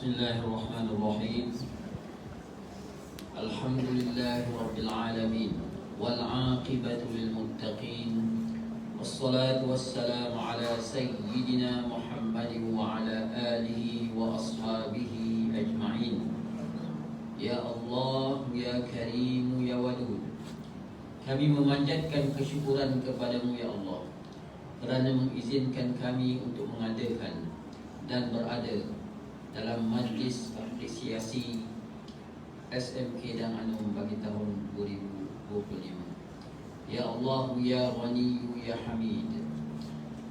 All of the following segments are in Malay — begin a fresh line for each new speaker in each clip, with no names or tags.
Bismillahirrahmanirrahim. Alhamdulillahi Rabbil Alamin. Wal-aqibatu lil-muttaqin. Wassalatu wassalamu ala Sayyidina Muhammadin wa ala alihi wa ashabihi ajma'in. Ya Allah, Ya Karim, Ya Wadud, kami memanjatkan kesyukuran kepadamu ya Allah kerana mengizinkan kami untuk mengadakan dan berada dalam majlis apresiasi SMK dan Anum bagi tahun 2025. Ya Allah, Ya Ghani, Ya Hamid,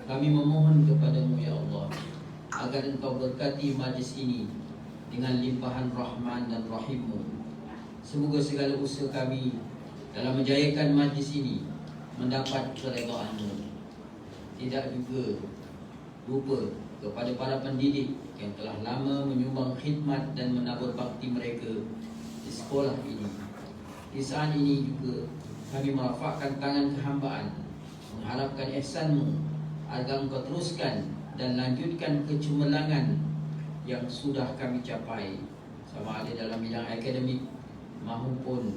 kami memohon kepadamu ya Allah agar engkau berkati majlis ini dengan limpahan rahman dan rahimmu. Semoga segala usaha kami dalam menjayakan majlis ini mendapat keredaanmu. Tidak juga lupa kepada para pendidik yang telah lama menyumbang khidmat dan menabur bakti mereka di sekolah ini. Di saat ini juga kami merafakkan tangan kehambaan, mengharapkan ihsanmu agar engkau teruskan dan lanjutkan kecemerlangan yang sudah kami capai, sama ada dalam bidang akademik maupun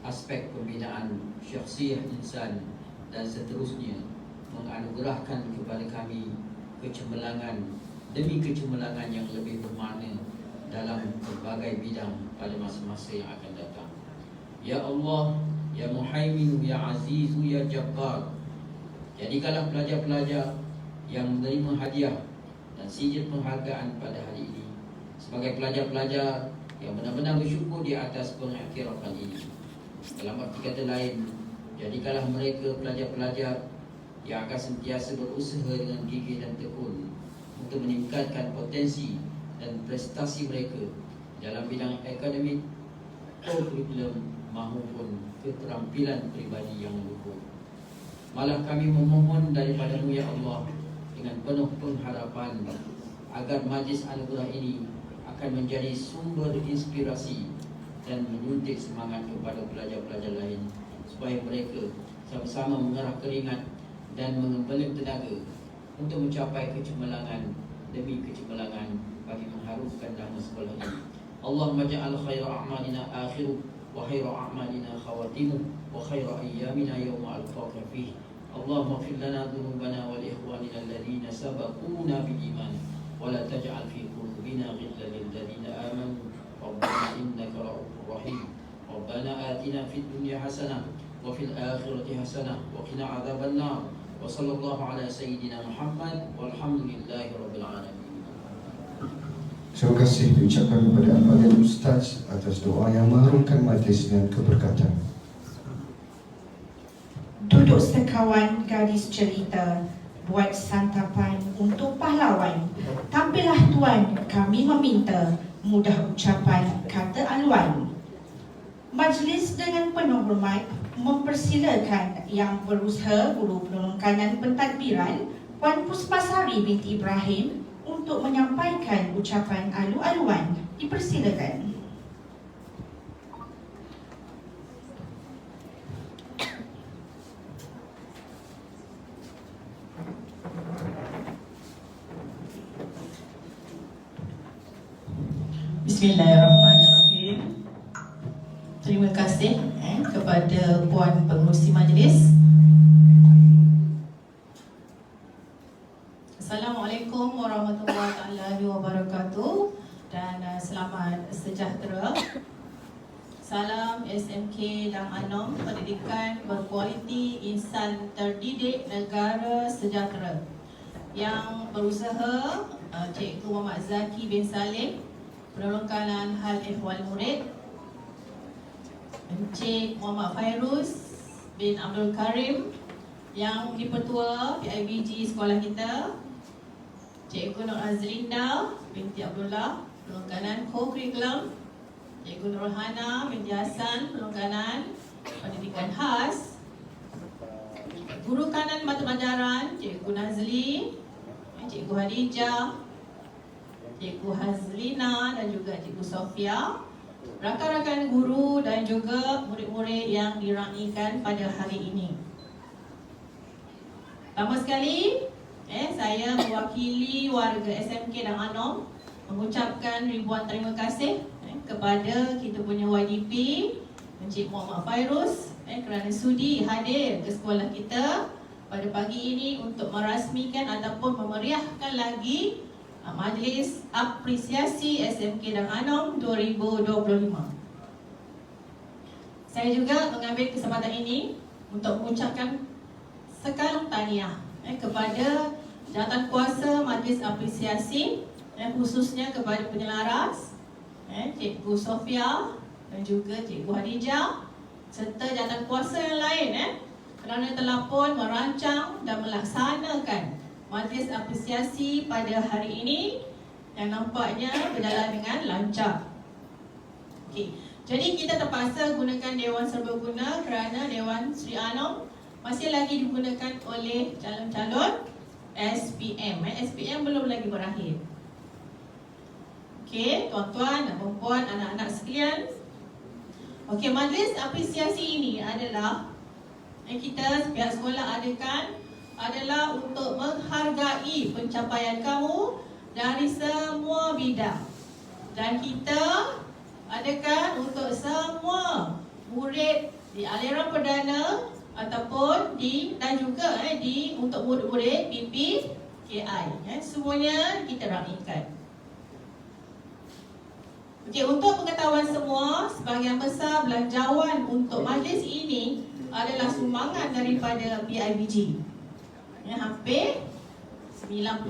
aspek pembinaan syakhsiyah insan, dan seterusnya menganugerahkan kepada kami kecemerlangan demi kecemerlangan yang lebih bermakna dalam berbagai bidang pada masa-masa yang akan datang. Ya Allah, Ya Muhaimin, Ya Aziz, Ya Jabbar, jadikanlah pelajar-pelajar yang menerima hadiah dan sijil penghargaan pada hari ini sebagai pelajar-pelajar yang benar-benar bersyukur di atas pengiktirafan ini. Dalam arti kata lain, jadikanlah mereka pelajar-pelajar yang akan sentiasa berusaha dengan gigih dan tekun untuk meningkatkan potensi dan prestasi mereka dalam bidang akademik, kurikulum maupun keterampilan peribadi yang luhur. Malah kami memohon daripadamu ya Allah dengan penuh pengharapan agar majlis anugerah ini akan menjadi sumber inspirasi dan menyuntik semangat kepada pelajar-pelajar lain supaya mereka sama-sama mengerah keringat dan mengembeling tenaga untuk mencapai kecemerlangan demi kecemerlangan bagi mengharumkan nama sekolah ini. Allahumma ja'al khaira a'malina akhiru wa khaira a'malina khawatimu wa khaira ayyamina yawma alqaka fihi. Allahumma ighfir lana dhunubana wa li ikhwanina alladhina sabaquna bil iman wa la taj'al fi qulubina ghillan lil ladzina amanu rabbana innaka ra'ufur rahim. Rabbana atina fid dunya hasanah wa fil akhirati hasanah wa qina adzaban nar. Wa sallallahu ala sayyidina Muhammad walhamdulillahi rabbil alamin.
Terima kasih diucapkan kepada Al-Fadhil Ustaz atas doa yang mengharumkan majlis dengan keberkatan.
Duduk sekawan gadis cerita, buat santapan untuk pahlawan. Tampillah tuan, kami meminta, mudah ucapan kata aluan. Majlis dengan penuh hormat mempersilakan yang berusaha Guru Penolong Kanan Pentadbiran Puan Puspasari binti Ibrahim untuk menyampaikan ucapan alu-aluan. Dipersilakan.
Bismillahirrahmanirrahim. Terima kasih kepada Puan Pengerusi Majlis. Assalamualaikum warahmatullahi wabarakatuh dan selamat sejahtera. Salam SMK dan Anom, pendidikan berkualiti, insan terdidik, negara sejahtera. Yang berusaha Cikgu Muhammad Zaki bin Saleh, Penolong Kanan Hal Ehwal Murid, Encik Muhammad Fairuz bin Abdul Karim, yang di-Pertua PIBG sekolah kita, Cikgu Nur Azlinda binti Abdullah, Penolong Kanan Co-Curriculum, Cikgu Nurhana binti Hasan, Penolong Kanan Pendidikan Khas, Guru Kanan Mata Pelajaran Cikgu Nazli, Cikgu Hadijah, Cikgu Hazlina dan juga Cikgu Sofia, rakan-rakan guru dan juga murid-murid yang diraikan pada hari ini. Pertama sekali, saya mewakili warga SMK dan Anom mengucapkan ribuan terima kasih kepada kita punya YDP Encik Muhammad Fairuz kerana sudi hadir ke sekolah kita pada pagi ini untuk merasmikan ataupun memeriahkan lagi Majlis Apresiasi SMK Dang Anong 2025. Saya juga mengambil kesempatan ini untuk mengucapkan sekalung tahniah kepada jawatankuasa Majlis Apresiasi, khususnya kepada penyelaras Cikgu Sofia dan juga Cikgu Hadijah serta jawatankuasa yang lain kerana telah pun merancang dan melaksanakan Majlis Apresiasi pada hari ini yang nampaknya berjalan dengan lancar. Okey. Jadi kita terpaksa gunakan Dewan Serbaguna kerana Dewan Sri Anong masih lagi digunakan oleh calon-calon SPM. SPM belum lagi berakhir. Okey, tuan-tuan dan puan-puan, anak-anak sekalian. Okey, majlis apresiasi ini adalah kita pihak sekolah adalah untuk menghargai pencapaian kamu dari semua bidang. Dan kita adakan untuk semua murid di aliran perdana ataupun dan juga untuk murid-murid PPKI. Semuanya kita raikan. Okey, untuk pengetahuan semua, sebahagian besar belanjawan untuk majlis ini adalah sumbangan daripada PIBG. Hampir 90%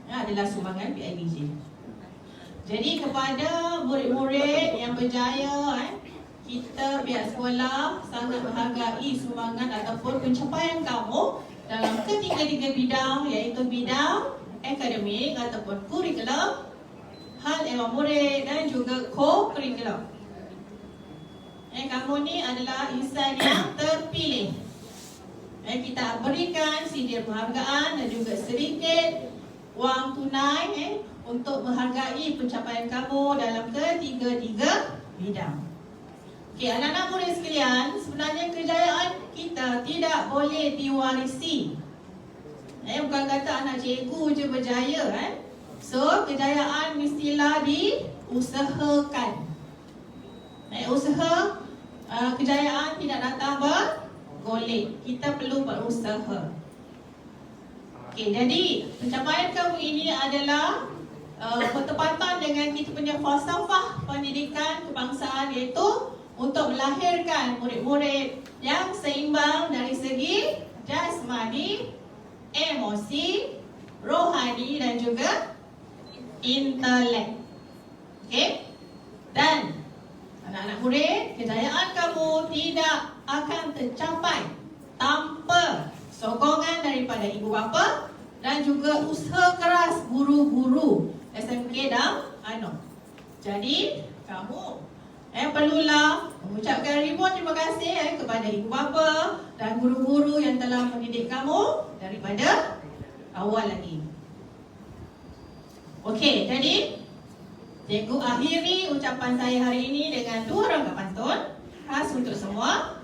adalah sumbangan PIBG. Jadi kepada murid-murid yang berjaya, kita pihak sekolah sangat menghargai sumbangan ataupun pencapaian kamu dalam ketiga-tiga bidang, iaitu bidang akademik ataupun kurikulum, hal ehwal murid dan juga co-kurikulum. Kamu ni adalah insan yang terpilih. Kita berikan sindir penghargaan dan juga sedikit wang tunai untuk menghargai pencapaian kamu dalam ketiga-tiga bidang. Okey, anak-anak murid sekalian, sebenarnya kejayaan kita tidak boleh diwarisi. Bukan kata anak cikgu je berjaya. So, kejayaan mestilah diusahakan. Usaha kejayaan tidak datang bergolek. Kita perlu berusaha. Okey, jadi pencapaian kamu ini adalah bertepatan dengan kita punya falsafah pendidikan kebangsaan, iaitu untuk melahirkan murid-murid yang seimbang dari segi jasmani, emosi, rohani dan juga intelek. Okey? Dan anak-anak murid, kejayaan kamu tidak akan tercapai tanpa sokongan daripada ibu bapa dan juga usaha keras guru-guru SMK Dang Anong. Jadi, kamu perlulah mengucapkan ribuan terima kasih kepada ibu bapa dan guru-guru yang telah mendidik kamu daripada awal lagi. Okey, jadi cikgu akhiri ucapan saya hari ini dengan dua rangka pantun khas untuk semua.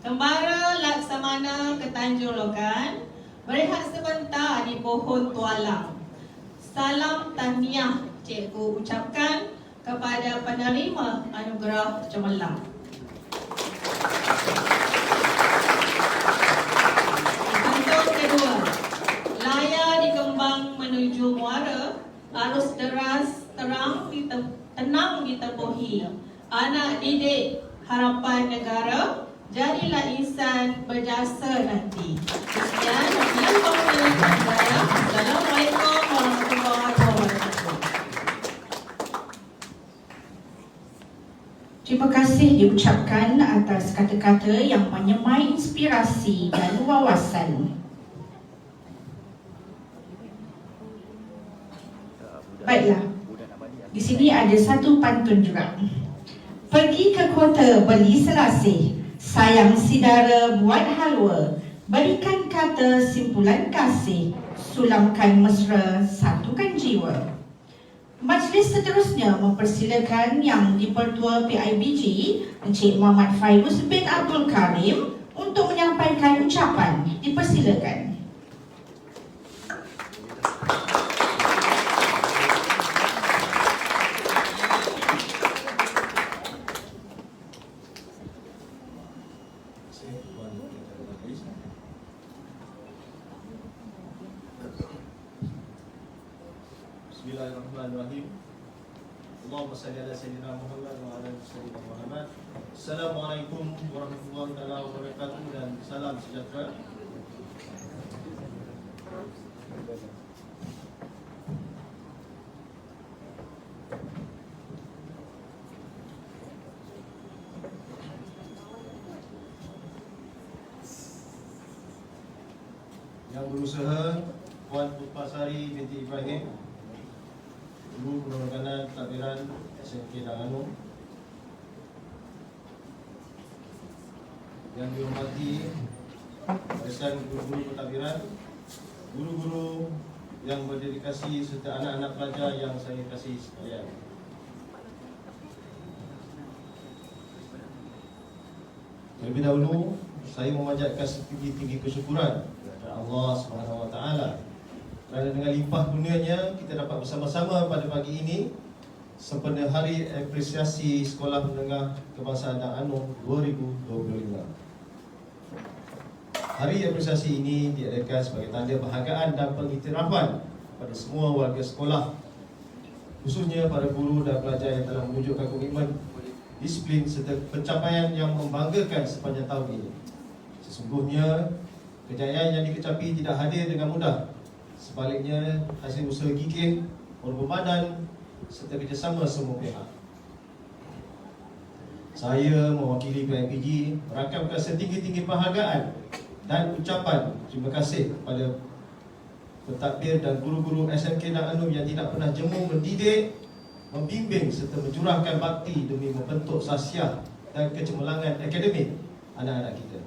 Kembara Laksamana ke Tanjung Logan, berehat sebentar di pohon tualang. Salam tahniah cikgu ucapkan kepada penerima anugerah cemerlang. Pantun kedua. Layar dikembang menuju muara, arus deras tenang ditepuhi. Anak didik harapan negara, jadilah insan berjasa nanti. Sekian, Assalamualaikum warahmatullahi wabarakatuh.
Terima kasih diucapkan atas kata-kata yang menyemai inspirasi dan wawasan. Baiklah, di sini ada satu pantun juga. Pergi ke kota beli selasih, sayang si dara buat halwa, berikan kata simpulan kasih, sulamkan mesra, satukan jiwa. Majlis seterusnya mempersilakan Yang di-Pertua PIBG Encik Muhammad Fairuz bin Abdul Karim untuk menyampaikan ucapan. Dipersilakan.
Bismillahirrahmanirrahim. Allahumma salli ala sayyidina Muhammad wa ala sayyidina Muhammad. Assalamualaikum warahmatullahi wabarakatuh dan salam sejahtera. Yang berusaha Puan Putpasari binti Ibrahim, Guru Penerbangan Pentadbiran SMK Danganu. Yang dihormati barisan guru-guru pentadbiran, guru-guru yang berdedikasi serta anak-anak pelajar yang saya kasih sekalian. Terlebih dahulu, saya memanjatkan setinggi-tinggi kesyukuran kepada Allah Subhanahu Wa Taala kerana dengan limpah kurnianya kita dapat bersama-sama pada pagi ini sempena Hari Apresiasi Sekolah Menengah Kebangsaan Danganu 2025. Hari apresiasi ini diadakan sebagai tanda penghargaan dan pengiktirafan kepada semua warga sekolah, khususnya para guru dan pelajar yang telah menunjukkan komitmen, disiplin serta pencapaian yang membanggakan sepanjang tahun ini. Sesungguhnya, kejayaan yang dikecapi tidak hadir dengan mudah. Sebaliknya, hasil usaha gigih, pengorbanan serta kerjasama semua pihak. Saya mewakili PIPG merakamkan setinggi-tinggi penghargaan dan ucapan terima kasih kepada pentadbir dan guru-guru SMK Danganu yang tidak pernah jemu mendidik, membimbing serta mencurahkan bakti demi membentuk sahsiah dan kecemerlangan akademik anak-anak kita.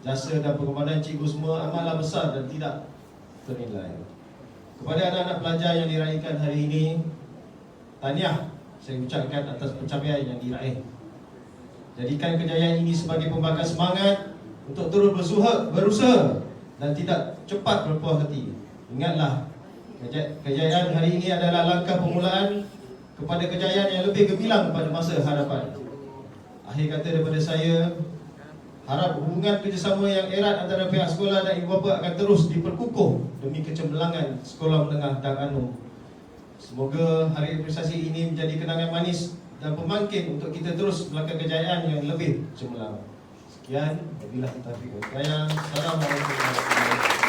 Jasa dan pengorbanan cikgu semua amatlah besar dan tidak ternilai. Kepada anak-anak pelajar yang diraihkan hari ini, tahniah saya ucapkan atas pencapaian yang diraih. Jadikan kejayaan ini sebagai pembakar semangat untuk terus berusaha dan tidak cepat berpuas hati. Ingatlah, kejayaan hari ini adalah langkah permulaan kepada kejayaan yang lebih gemilang pada masa hadapan. Akhir kata daripada saya, harap hubungan kerjasama yang erat antara pihak sekolah dan ibu bapa akan terus diperkukuh demi kecemerlangan Sekolah Menengah Danganu. Semoga hari apresiasi ini menjadi kenangan manis dan pembangkit untuk kita terus melangkah kejayaan yang lebih cemerlang. Sekian, wabillahi taufiq wal hidayah. Assalamualaikum warahmatullahi wabarakatuh.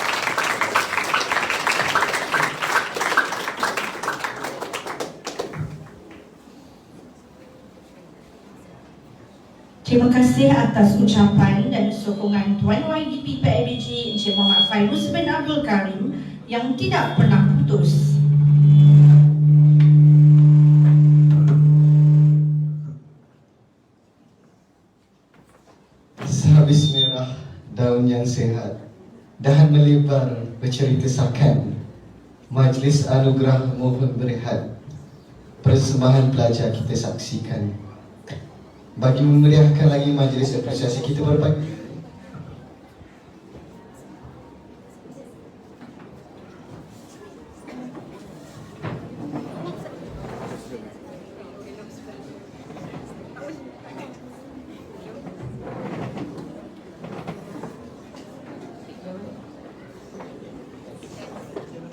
Terima kasih atas ucapan dan sokongan Tuan YDP PIBG Encik Muhammad Fairuz bin Abdul Karim yang tidak pernah putus.
Sehabis merah daun yang sehat, dahan melebar bercerita sakan, majlis anugerah mohon berehat, persembahan pelajar kita saksikan. Bagi memeriahkan lagi majlis apresiasi kita pada pagi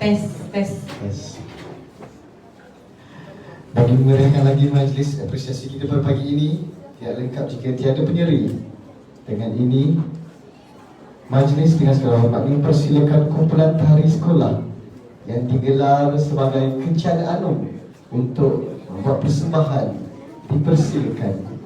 Tes.
Bagi memeriahkan lagi majlis apresiasi kita pada pagi ini, tidak lengkap jika tiada penyeri. Dengan ini, majlis dengan segala hormat mempersilakan kumpulan tari sekolah yang digelar sebagai Kencan Anum untuk membuat persembahan. Dipersilakan.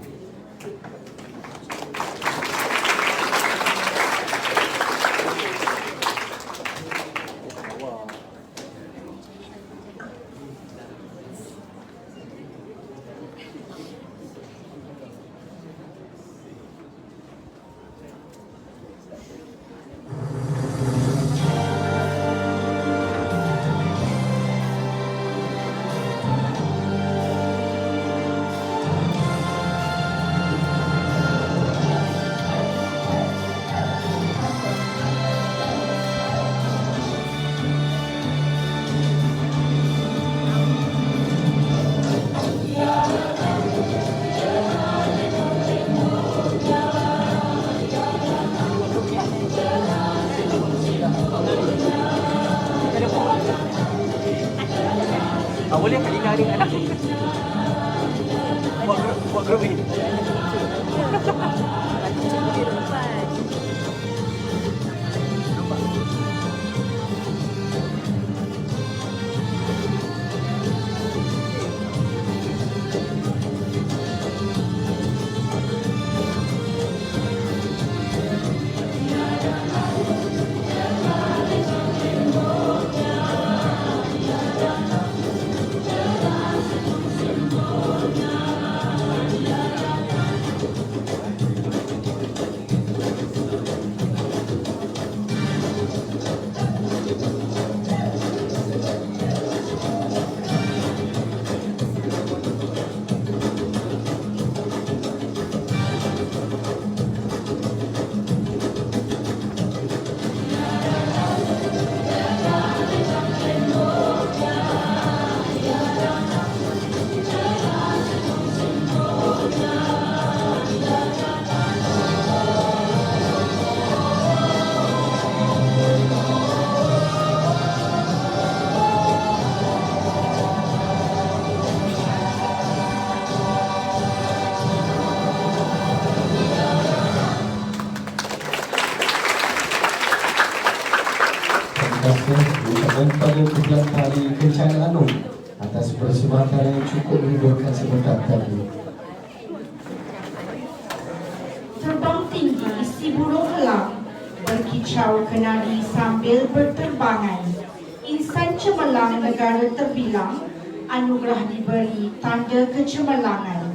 cukup menimbulkan sebentar tadi.
Terbang tinggi si burung elang, berkicau kenari sambil berterbangan. Insan cemerlang negara terbilang, anugerah diberi tanda kecemerlangan.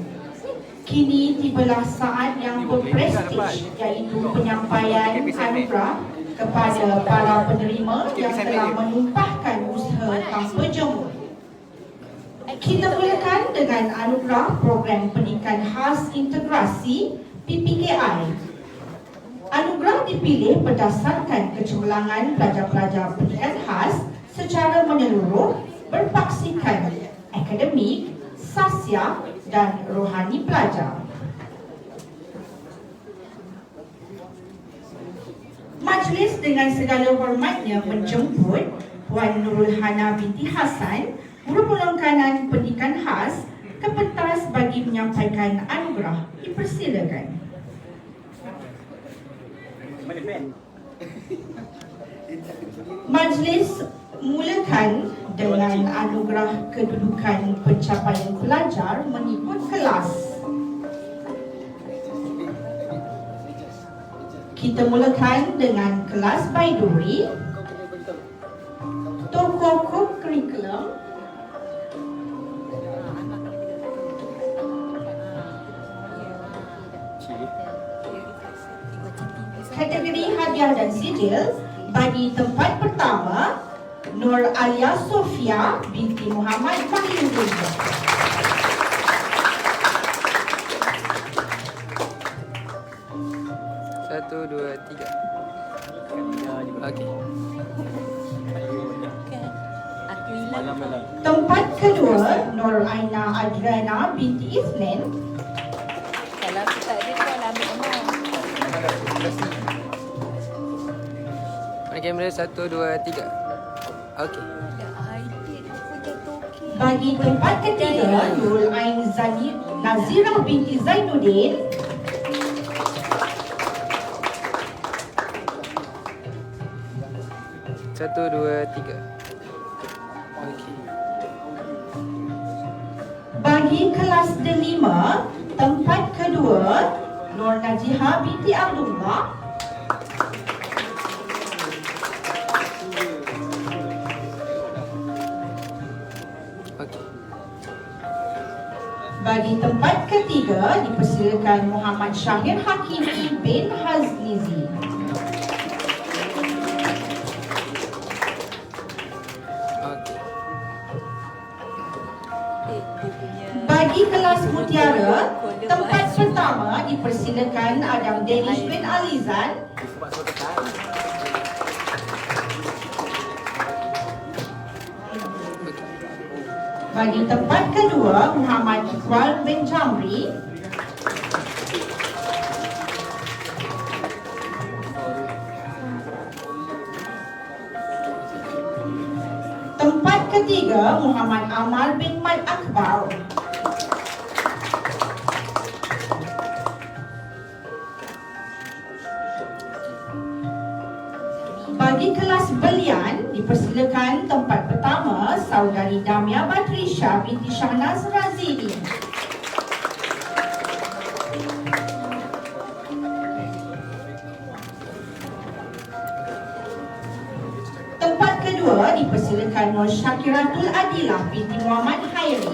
Kini tibalah saat yang berprestij, iaitu penyampaian anugerah kepada para penerima yang telah menumpahkan usaha tanpa jemu. Kita mulakan dengan anugerah Program Pendidikan Khas Integrasi PPKI. Anugerah dipilih berdasarkan kecemerlangan pelajar-pelajar pendidikan khas secara menyeluruh berpaksikan akademik, sosial dan rohani pelajar. Majlis dengan segala hormatnya menjemput Puan Nurul Hana binti Hassan, Guru Penolakanan Pendidikan Khas, ke pentas bagi menyampaikan anugerah. Dipersilakan. Majlis mulakan dengan anugerah kedudukan pencapaian pelajar mengikut kelas. Kita mulakan dengan kelas Baiduri, tokoh kurikulum, kategori hadiah dan sijil. Bagi tempat pertama, Nur Alia Sofia binti Muhammad Mahyudin.
Satu, dua, tiga. Okey.
Tempat kedua, Nur Aina Adriana binti Isnin.
Kalau aku tak ada kau lah ambil nombor.
Mana kamera? Satu, dua, tiga. Okey.
Bagi tempat ketiga, Nurul Ain Nazirah binti Zainuddin.
Satu, dua, tiga. Okey.
Bagi kelas delima, tempat kedua, Nur Najihah binti Abdullah.
Okey.
Bagi tempat ketiga, dipersilakan Muhammad Syahir Hakimi bin Hazlizi.
Okey.
Bagi kelas mutiara, tempat pertama dipersilakan Adam Danish bin Alizan. Bagi tempat kedua, Muhammad Iqbal bin Jamri. Tempat ketiga, Muhammad Amal bin Mat Akbar. Bagi kelas belian, dipersilakan tempat pertama Saudari Damia Batrisha binti Shahnaz Razidi. Tempat kedua dipersilakan Nur Syakiratul Adilah binti Muhammad Khairi.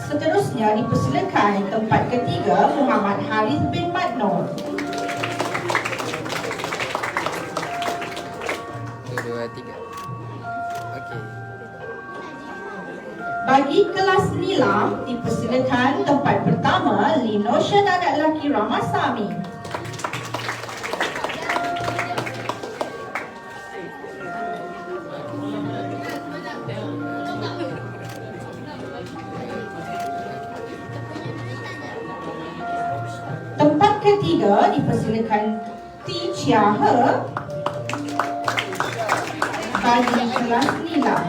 Seterusnya dipersilakan tempat ketiga Muhammad Harith bin Madnor.
Satu, dua, tiga. Okey.
Bagi kelas nilam, dipersilakan tempat pertama Lino Shan anak lelaki Ramasami. Tempat ketiga dipersilakan Ti Chia He bagi kelas nilam.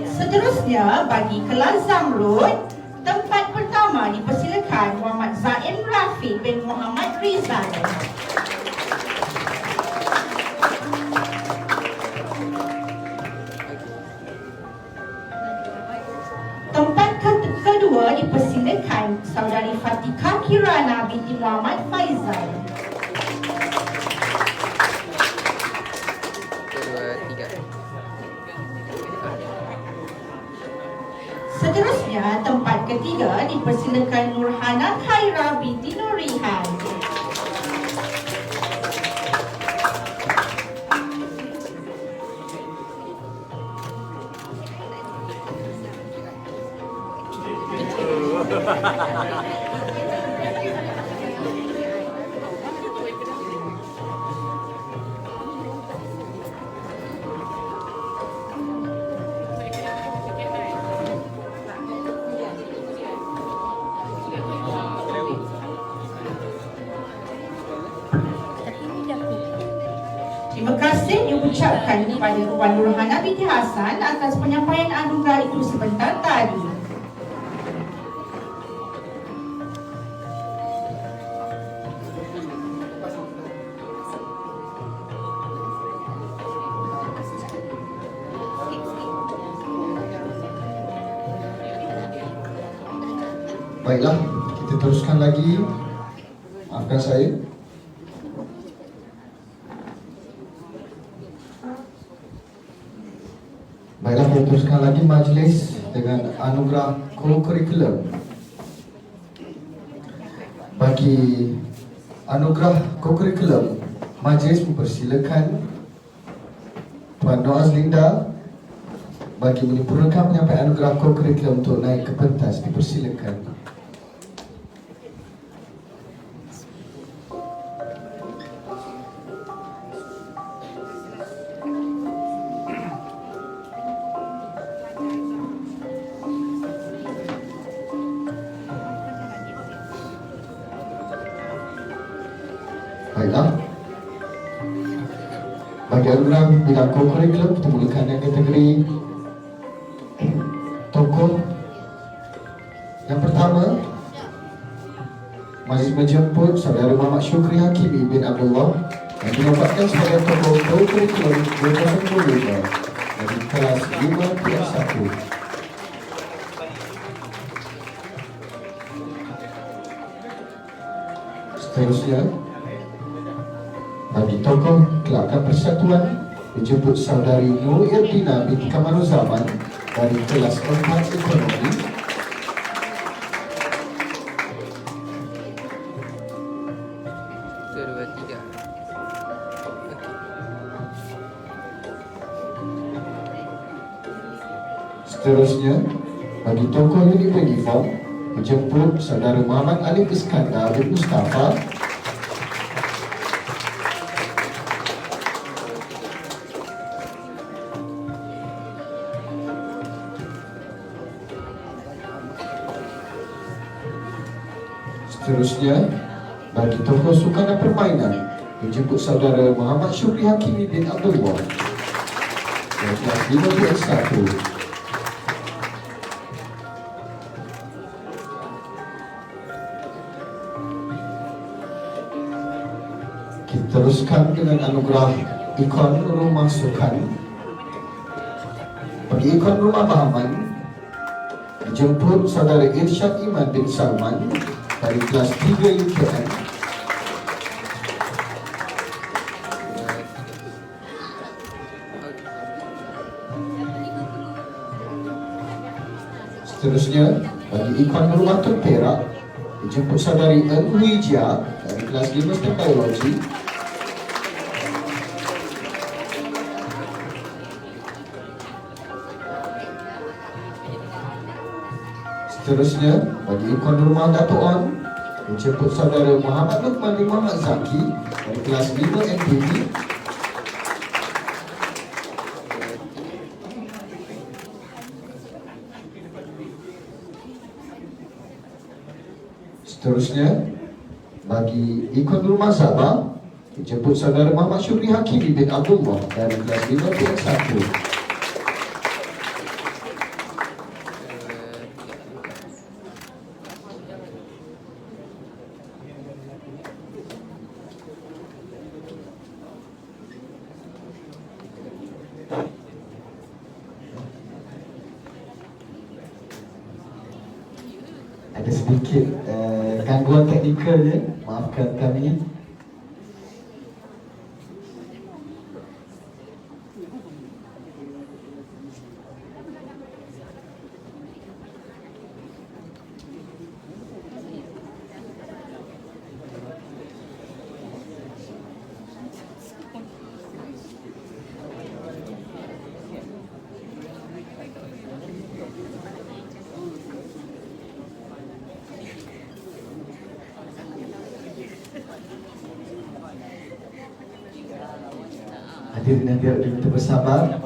Seterusnya bagi kelas Zamrud, Tempat pertama dipersilakan Muhammad Zain Rafiq bin Muhammad Rizal. Tempat kedua dipersilakan Saudari Fatika Kirana binti Muhammad Faizal.
1, 2, 3.
Seterusnya, tempat ketiga dipersilakan Nurhana Khaira binti Nurihan. Terima kasih diucapkan kepada Puan Nurhana binti Hasan atas penyampaian anugerah itu sebentar tadi.
Baiklah, kita teruskan lagi. Maafkan saya. Baiklah, kita teruskan lagi majlis dengan anugerah co-curriculum. Bagi anugerah co-curriculum, majlis mempersilakan Puan Noaz Linda bagi menyempurnakan penyampaian anugerah co-curriculum untuk naik ke pentas. Dipersilakan. Baiklah, bagi anugerah bidang co-curriculum kita mulakan dengan kategori tokoh. Yang pertama, majlis menjemput Saudara Muhammad Syukri Hakimi bin Abdullah yang dinobatkan sebagai tokoh co-curriculum 2022 dari kelas 5 PS1. Seterusnya, bagi tokoh Kelabkan Persatuan dijemput Saudari Nur Irdina binti Kamaruzaman dari kelas 4 Ekonomi. Seterusnya, bagi tokoh unit uniform dijemput Saudara Muhammad Alif Iskandar bin Mustafa. Seterusnya, bagi tokoh sukan dan permainan dijemput Saudara Muhammad Syukri Hakimi bin Abdullah dari kelas 5 PS1. Kita teruskan dengan anugerah ikon rumah sukan. Bagi ikon rumah Bahaman dijemput Saudara Irsyad Iman bin Salman dari kelas 3 UKM. Seterusnya, bagi ikon rumah Tun Perak dijemput Saudari N. Wijia dari kelas 5 STEM Biologi. Seterusnya, bagi ikon rumah Dato' On dijemput Saudara Muhammad Luqman bin Muhammad Zaki dari kelas 5 NPB. Seterusnya, bagi ikon rumah Sabah dijemput Saudara Muhammad Syukri Hakimi bin Abdullah dari kelas 5 PS1. Ada sedikit gangguan teknikal je, maafkan kami. Hadirin yang diminta bersabar.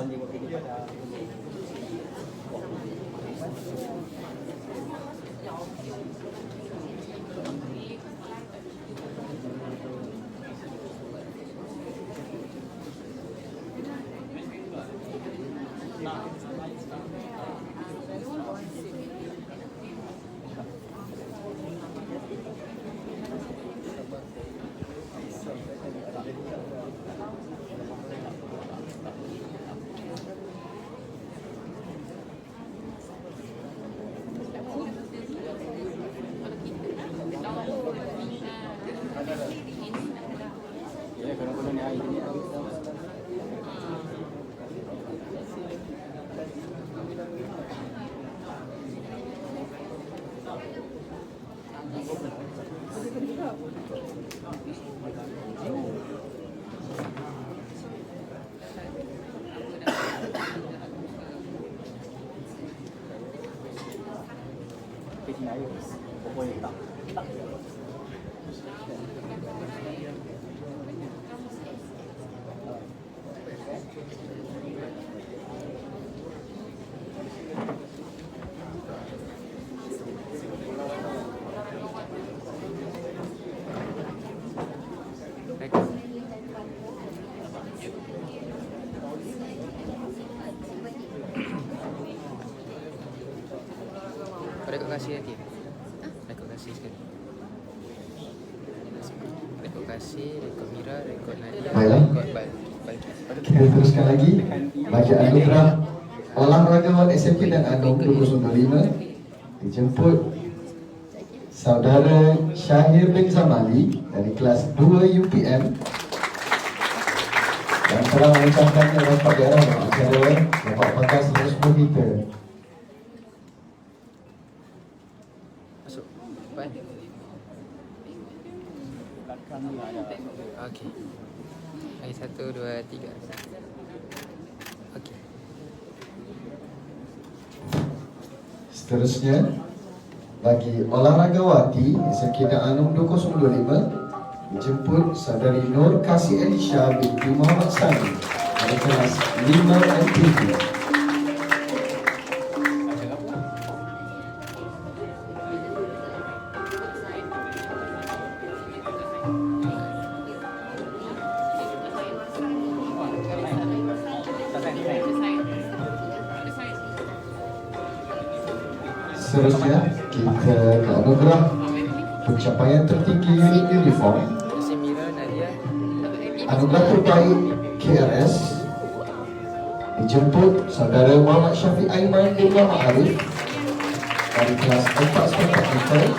Rekod kasih lagi. Rekod kasih sekali. Rekod kasih, rekod Mira, rekod Nadia,
Baiklah.
rekod Balkis.
Kita teruskan lagi. Bagi anugerah olahragawan SMK dan Anung 2025 dijemput Saudara Syahir bin Zamali dari kelas 2 UPM yang telah mengucapkannya dapat daerah acara dapat pakai 110 meter.
Masuk. Baik. Okey. Hai, 1, 2, 3. Okey.
Seterusnya, bagi olahragawati SMK dan Anung 2025 dijemput Saudari Nur Kasih Elisha binti Muhammad Sani dari kelas 5 MPP. Seterusnya, kita ke anugerah pencapaian tertinggi unit uniform.
Si Mira, Nadia.
Anugerah terbaik KRS dijemput Saudara Muhammad Syafiq Aiman bin Muhammad Arif dari kelas 4 sekolah teknikal.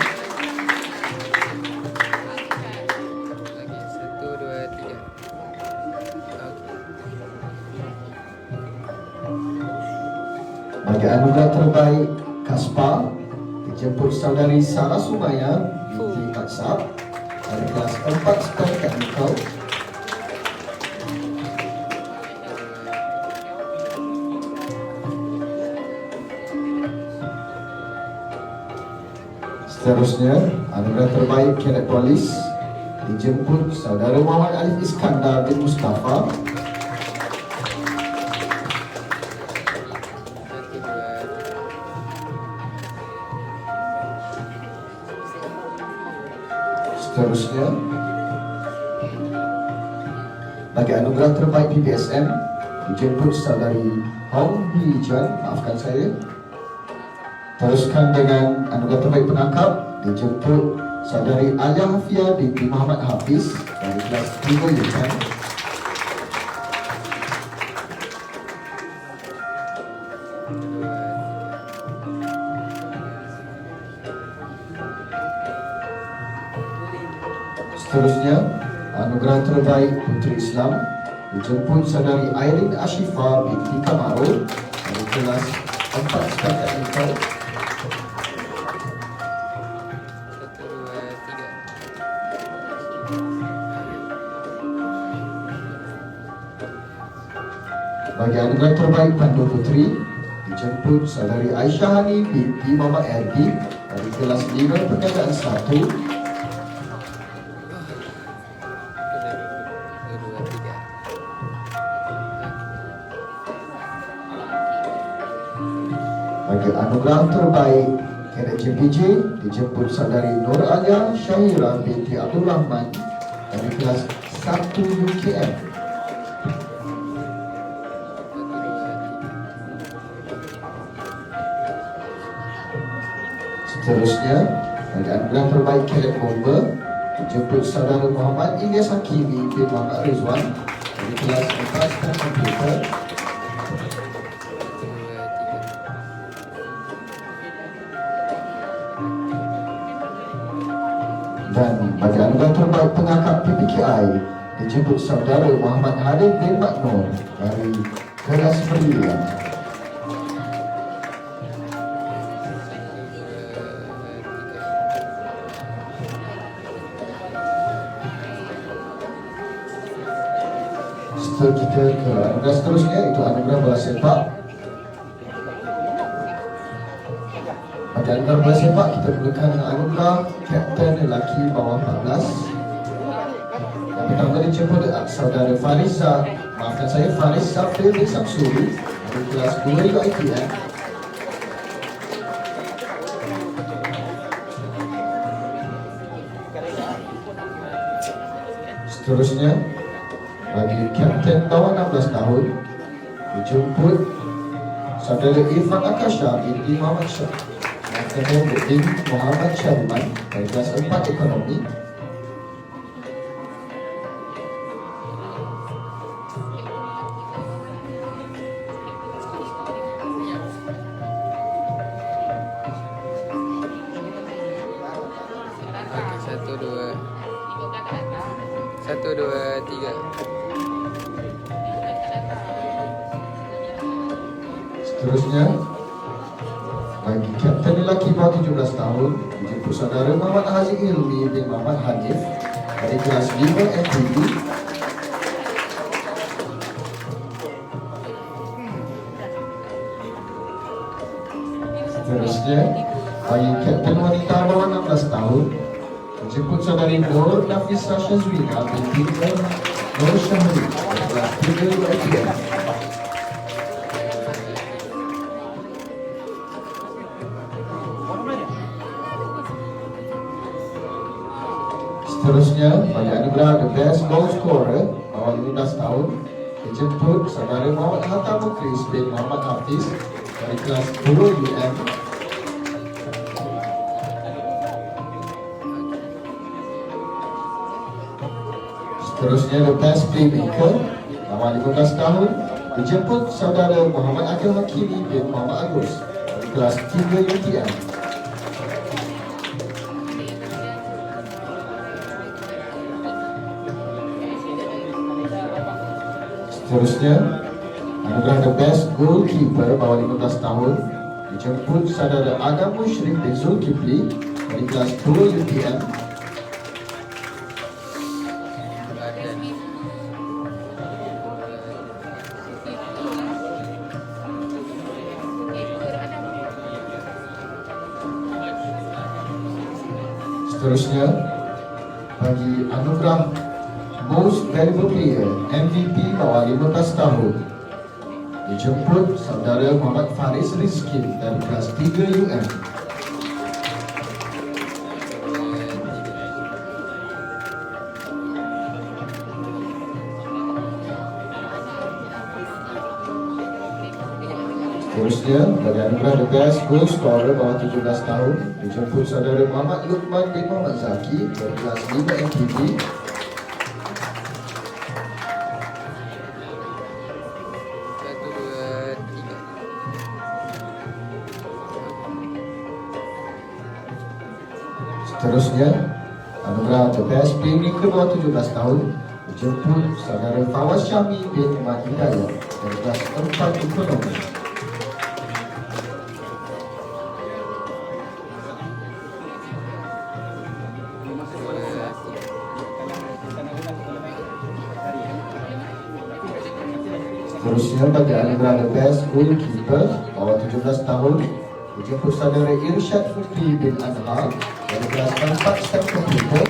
Okey, 1, 2, 3. Okey.
Bagi anugerah terbaik Kaspa dijemput Saudari Sarah Sumaya binti Aksab dari kelas 4 sekolah teknikal. Seterusnya, anugerah terbaik Cadet Polis dijemput Saudara Muhammad Alif Iskandar bin Mustafa.
1, 2, 3.
Seterusnya, bagi anugerah terbaik PPSM dijemput Saudari Hong Hui Juan, maafkan saya. Teruskan dengan anugerah terbaik penangkap dijemput Saudari Alia Hafia binti Muhammad Hafiz dari kelas 3 UPM. Seterusnya, anugerah terbaik Puteri Islam dijemput saudari Airin Ashifah binti Kamarul dari kelas 4 setakat Nikah.
1, 2, 3.
Bagi anugerah terbaik Pandu Puteri dijemput saudari Aisyah Hani binti Muhammad Erdi dari kelas 5 Perniagaan 1. Bagi anugerah terbaik Kadet JPJ dijemput saudari Nur Alia Syahira binti Abdul Rahman dari kelas 1 UKM. Seterusnya, bagi anugerah terbaik Kadet Bomber dijemput saudara Muhammad Ilyas Hakimi bin Muhammad Rizwan dari kelas 4 Setakat Komputer. Dan bagi anugerah terbaik pengakap PPKI dijemput saudara Muhammad Halim bin Maknur dari kelas Berlian. Setelah kita ke anugerah seterusnya, itu anugerah bola sepak. Pada anugerah bola sepak, kita mulakan dengan anugerah Kapten lelaki bawah 14. Yang pertama dijemput saudara Faris Safir bin Samsuri dari kelas 2 UITM. Seterusnya, bagi Kapten bawah 16 tahun dijemput saudara Irfan Akasha binti Muhammad Syah bin Muhammad Syariman dari kelas 4 Ekonomi.
Satu, dua, tiga.
Seterusnya, bagi Kapten lelaki bawah 17 tahun dijemput saudara Muhammad Haziq Ilmi bin Muhammad Hanif dari kelas 5 MPB. Seterusnya, bagi Kapten wanita bawah 16 tahun dijemput saudari Nur Nafisa Syazwina binti Nur Syahri dari kelas 3 UITM. Seterusnya, bagi anugerah The Best Goal Scorer bawah 15 tahun dijemput saudara Muhammad Hatta Mukris bin Muhammad Hafiz dari kelas 2 UM. Seterusnya, The Best Playmaker bawah 15 tahun dijemput saudara Muhammad Akil Hakimi bin Muhammad Agus dari kelas 3 UTM. Seterusnya, anugerah The Best Goalkeeper bawah 15 tahun dijemput saudara Adam Mushrik bin Zulkifli dari kelas 2 UTM. Seterusnya, bagi anugerah Most Valuable Player MVP bawah 15 tahun dijemput saudara Muhammad Faris Rizky dari kelas 3 UM. Seterusnya, bagi anugerah The Best Goal Scorer bawah 17 tahun dijemput saudara Muhammad Luqman bin Muhammad Zaki dari kelas 5 MPB. Seterusnya, anugerah anugerah The Best PME ke bawah 17 tahun dijemput saudara Fawaz Syami bin Mat Hidayat dari kelas 4 ekonomi. Seterusnya bagi anugerah The Best Goalkeeper bawah 17 tahun dijemput saudara Irsyad Fikri bin Anhar dari kelas 4 STEM Komputer.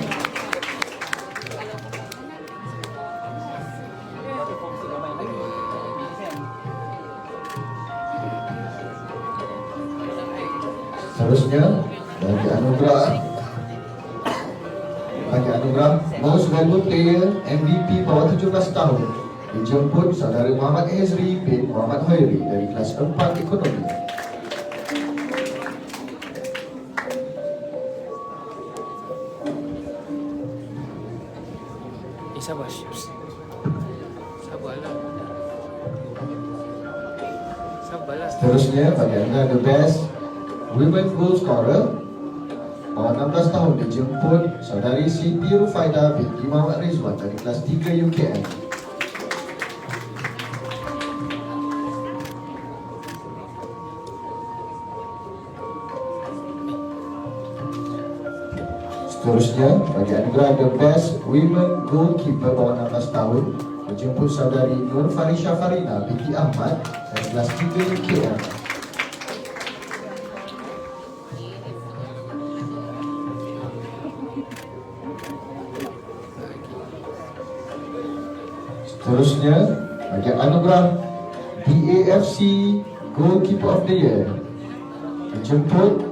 Seterusnya bagi anugerah Most Valuable Player MVP bawah 17 tahun dijemput saudara Muhammad Ezri bin Muhammad Hoiri dari kelas 4 ekonomi.
Sabar. Sabarlah. Sabarlah.
Seterusnya bagi anda The Best Women Goal Scorer bawah 16 tahun dijemput saudari Siti Rufaida binti Muhammad Rizwan dari kelas 3 UKM. Seterusnya bagi anugerah The Best Women Goalkeeper bawah 16 tahun dijemput saudari Nur Farisha Farina binti Ahmad dari kelas 3 UKM. Seterusnya bagi anugerah DAFC Goalkeeper of the Year dijemput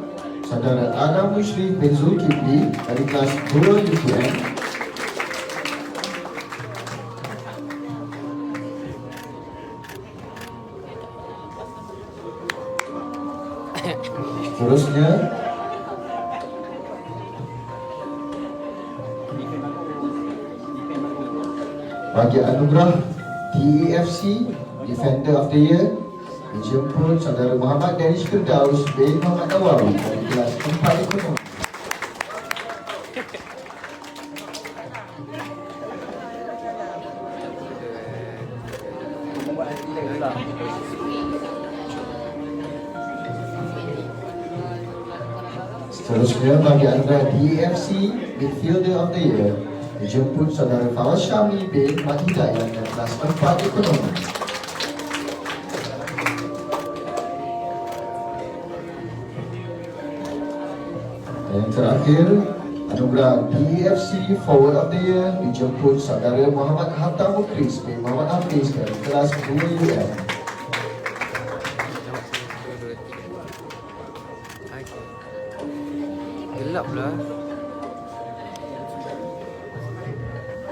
saudara Adam Mushrif bin Zulkifli dari kelas 2 UKM. Seterusnya bagi anugerah DAFC Defender of the Year dijemput saudara Muhammad Danish Firdaus bin Muhammad Nawawi dari kelas 4 ekonomi. Seterusnya bagi anugerah DAFC Midfielder of the Year dijemput saudara Fawaz Syami bin Mat Hidayat dari kelas 4 ekonomi. Yang terakhir, anugerah DAFC Forward of the Year dijemput saudara Muhammad Hatta Mukris bin Muhammad Hafiz dari kelas 2 UM.
Gelap pula.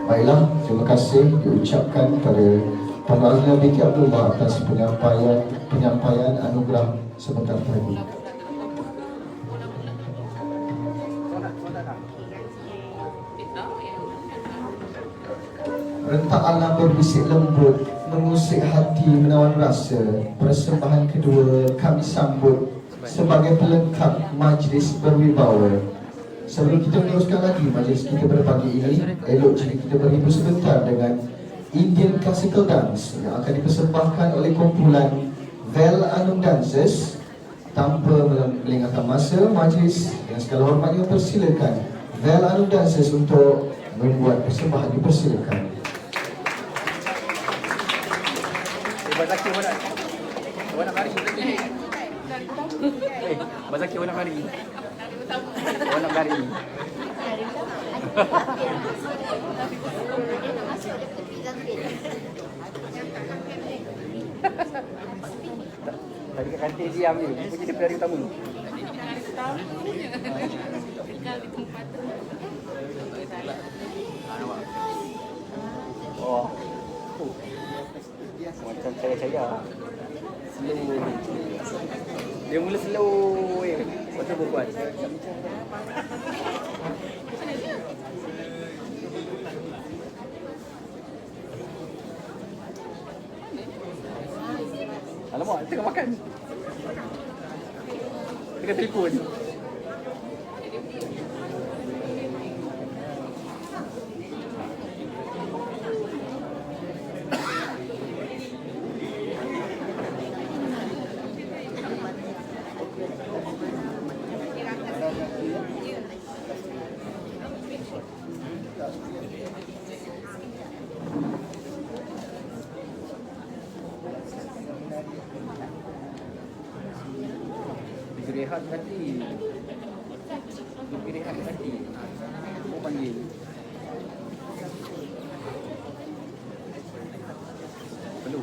Baiklah, terima kasih diucapkan kepada Tuan Azlan binti Abdullah atas penyampaian anugerah sebentar tadi. Rentak alam berbisik lembut, mengusik hati menawan rasa. Persembahan kedua kami sambut sebagai pelengkap majlis berwibawa. Sebelum kita meneruskan lagi majlis kita pada pagi ini, elok jika kita berhibur sebentar dengan Indian Classical Dance yang akan dipersembahkan oleh kumpulan Vel Anum Dancers. Tanpa melengahkan masa, majlis yang segala hormatnya persilakan Vel Anum Dancers untuk membuat persembahan. Dipersilakan.
Abang Zaki awak nak mari. Abang Zaki awak nak mari. Awak nak mari. Tadi kat kantin diam ni, punya dia dari utama. Oh. Macam caya-caya. Slow. Dia mula slow. Lepas tu berkuat. Alamak, tengah makan. Tengah telefon. rehat nanti. Pergi rehat nanti. Aku panggil. Perlu.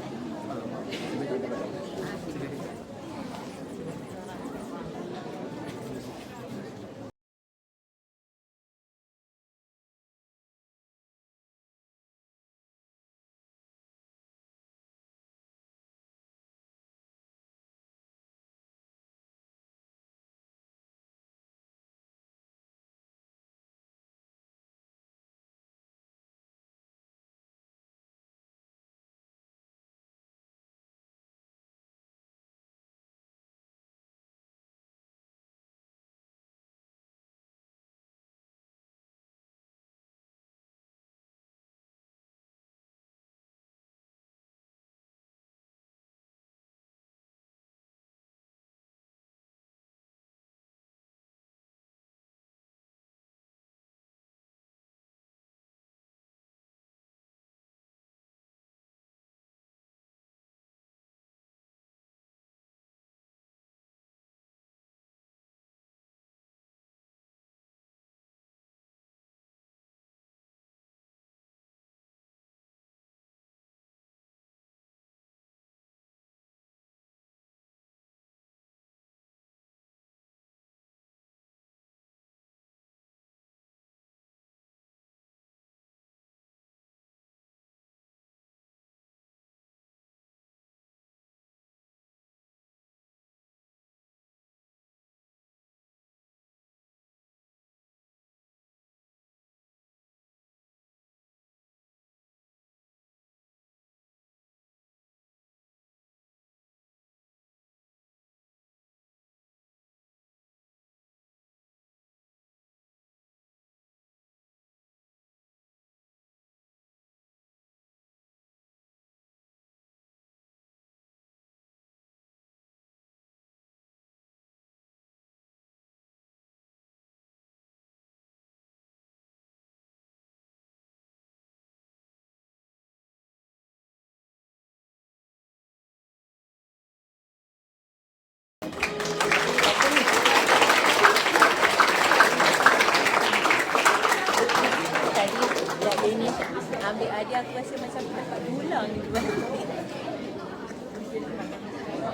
Ambil adik aku rasa macam dapat dulang ni.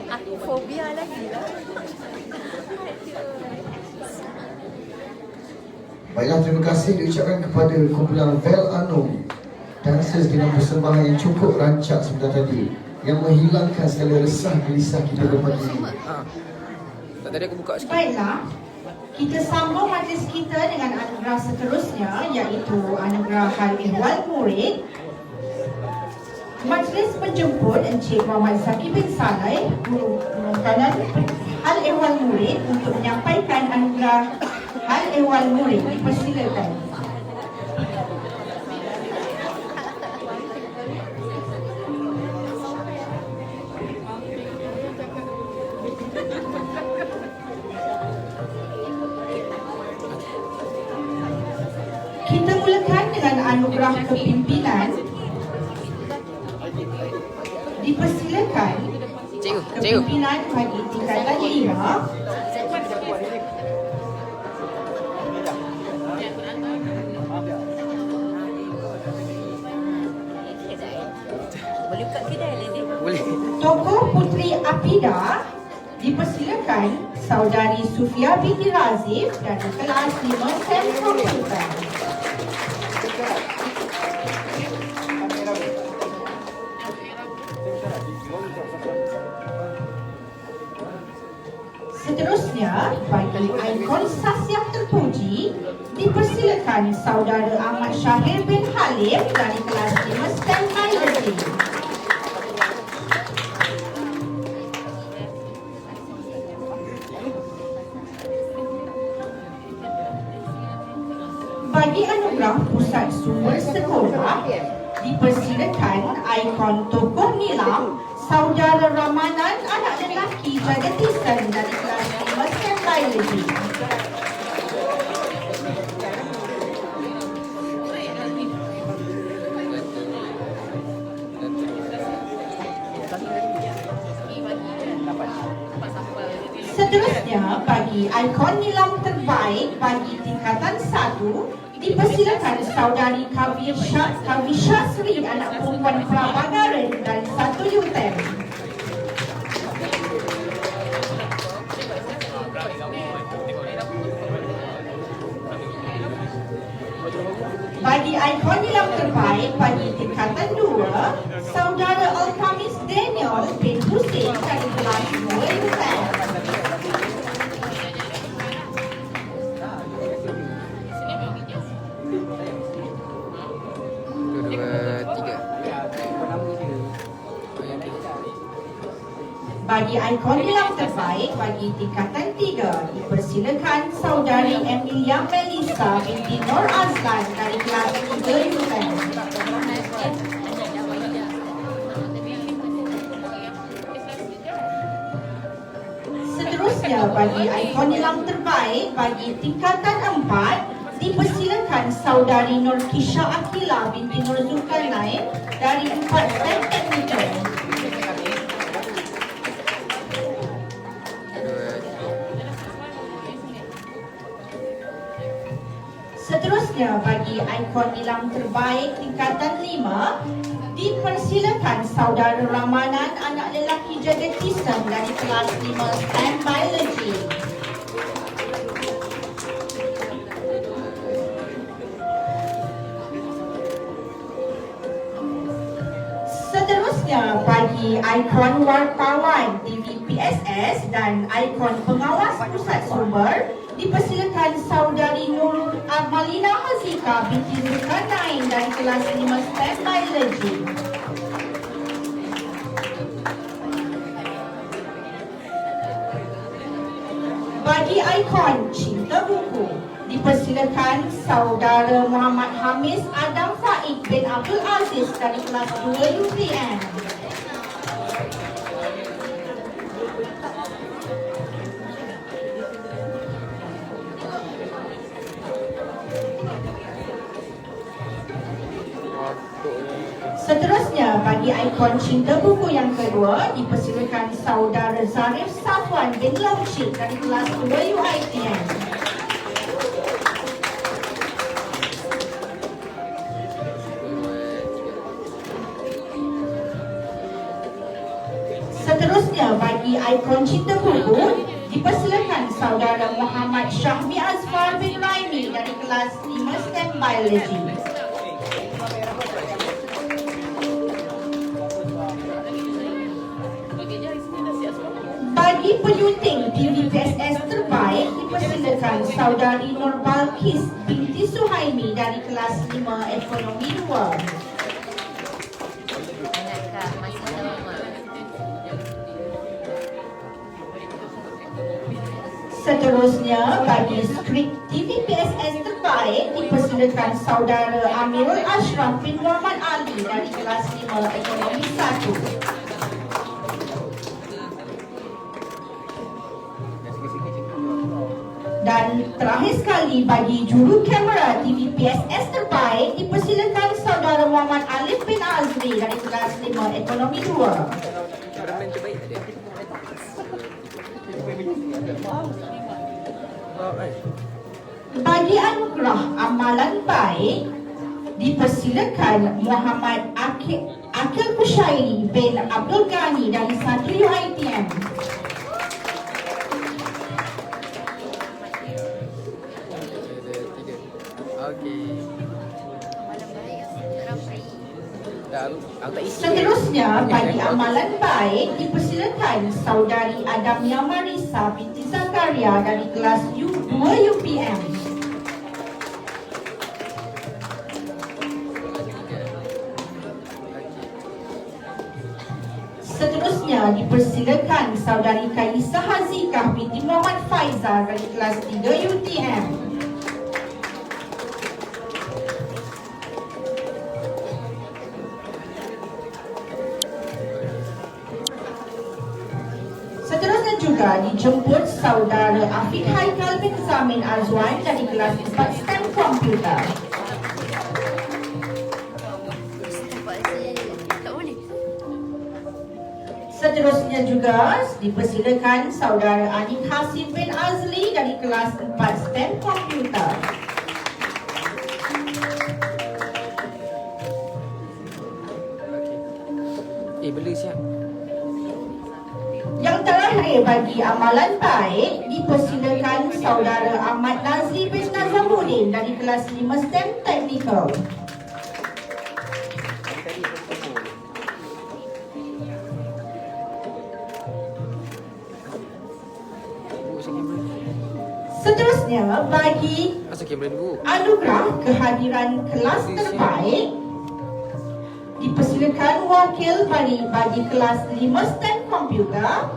Aku fobia lagi lah.
Baiklah, terima kasih diucapkan kepada kumpulan Vel Anum, dancers dengan persembahan yang cukup rancak sebentar tadi, yang menghilangkan segala resah gelisah kita berpagi ini.
Tak tadi aku buka sikit.
Baiklah, kita sambung majlis kita dengan anugerah seterusnya, iaitu anugerah Hal Ehwal Murid. Majlis menjemput Encik Muhammad Zaki bin Saleh, Guru Penekanan Hal Ehwal Murid, untuk menyampaikan anugerah Hal Ehwal Murid. Dipersilakan. Kita mulakan dengan anugerah kepimpinan. Dipersilakan kepimpinan bagi tingkatan 5.
Boleh buka kedai lah dia.
Boleh.
Tokoh Puteri Apida, dipersilakan Saudari Sufia binti Razif dari kelas 5 Sains Komputer. Seterusnya, bagi ikon SAS yang terpuji, dipersilakan Saudara Ahmad Syahir bin Halim dari kelas 5 STEM Biology. Bagi anugerah Pusat Sumber Sekolah, dipersilakan ikon tokoh nilam Saudara Ramanan anak lelaki Jagatisan dari kelas 5 STEM Biology. Seterusnya, bagi ikon nilam terbaik bagi tingkatan 1, dipersilakan saudari Kavisha Sri, anak perempuan Prabanggaran dari 1 UTM. Bagi ikon nilam terbaik bagi tingkatan 2, saudara Alkamis Daniel bin Hussein dari kelas 2 UTM. Bagi ikon nilam terbaik bagi tingkatan 3, dipersilakan saudari Emilia Melissa binti Nur Azlan dari kelas 3 UTM. Seterusnya, bagi ikon nilam terbaik bagi tingkatan 4, dipersilakan saudari Nurkisha Akila binti Nur Zulkarnain dari 4 STEM Technical. Seterusnya, bagi ikon nilam terbaik tingkatan 5, dipersilakan saudara Ramanan, anak lelaki Jagatisam dari kelas 5 STEM Biology. Seterusnya, bagi ikon wartawan TVPSS dan ikon pengawas pusat sumber, dipersilakan saudari Nur Malina Hazika binti Zulkarnain dari kelas 5 STEM Biology. Bagi ikon cinta buku, dipersilakan saudara Muhammad Hamis Adam Faik bin Abdul Aziz dari kelas 2 UPM. Seterusnya, bagi ikon cinta buku yang kedua, dipersilakan saudara Zarif Safwan bin Lamsyid dari kelas 2 UITM. Seterusnya, bagi ikon cinta buku, dipersilakan saudara Muhammad Syahmi Azfar bin Raimi dari kelas 5 STEM Biology. Bagi penyunting TVPSS terbaik, dipersilakan saudari Nur Balkis binti Suhaimi dari kelas 5 Ekonomi 2.
Ingatkah masa lama?
Seterusnya, bagi skrip TVPSS terbaik, dipersilakan saudara Amirul Ashraf bin Muhammad Ali dari kelas 5 Ekonomi 1. Dan terakhir sekali, bagi juru kamera TVPSS terbaik, dipersilakan saudara Muhammad Alif bin Azri dari kelas 5 Ekonomi 2.
Cameraman terbaik ada.
Bagi anugerah amalan baik, dipersilakan Muhammad Akil Kushairi bin Abdul Ghani dari 1 UITM.
Okey. Aku tak isi.
Seterusnya, bagi amalan baik, dipersilakan saudari Adamia Marisa binti Zakaria dari kelas 2 UPM. Seterusnya, dipersilakan saudari Kaisa Hazikah binti Muhammad Faizal dari kelas 3 UTM. Seterusnya juga dijemput saudara Afiq Haikal bin Zamin Azwan dari kelas 4 STEM Komputer.
Tak boleh.
Seterusnya juga dipersilakan saudara Anik Hasim bin Azli dari kelas 4 STEM Komputer.
Bela siap.
Yang terakhir bagi amalan baik dipersilakan saudara Ahmad Nazri bin Nazamuddin dari kelas 5 STEM Technical. Seterusnya bagi
Asal kamera dulu.
anugerah kehadiran kelas terbaik dipersilakan wakil bagi kelas 5 STEM Komputer.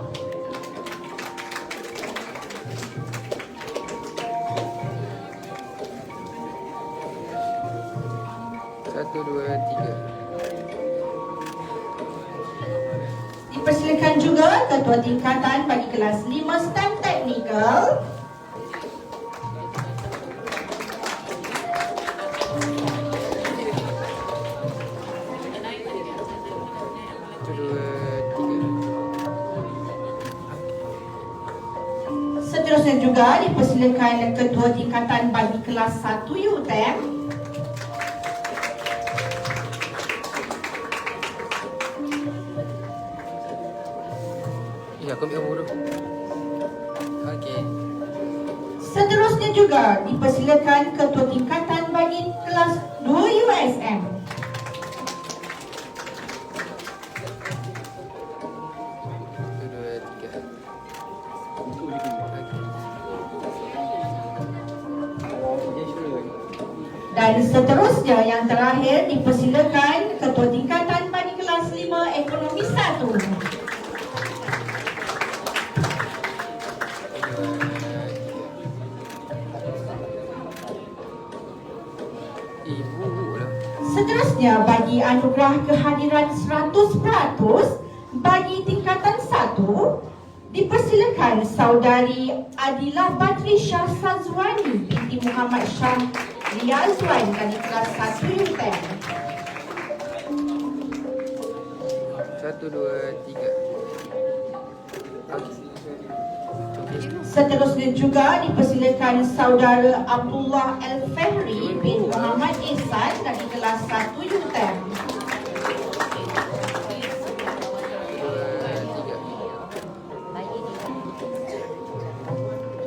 Satu, dua, tiga.
Dipersilakan juga ketua tingkatan bagi kelas 5 STEM Technical.
Satu, dua, tiga.
Seterusnya juga dipersilakan ketua tingkatan bagi kelas 1 UTM.
Ya, aku ambil dulu. Okey.
Seterusnya juga dipersilakan ketua tingkatan bagi kelas 2 USM.
Satu, dua, tiga.
Dan seterusnya yang terakhir dipersilakan ketua tingkatan bagi kelas 5 Ekonomi 1.
Ibu lah.
Seterusnya bagi anugerah kehadiran 100% bagi tingkatan 1 dipersilakan saudari Adila Batrisha Sazwani binti Muhammad Shah Riazwan dari kelas 1 UTM.
Satu, dua, tiga. Okey.
Seterusnya juga dipersilakan saudara Abdullah Al-Fahri bin Muhammad Ihsan dari kelas 1 UTM.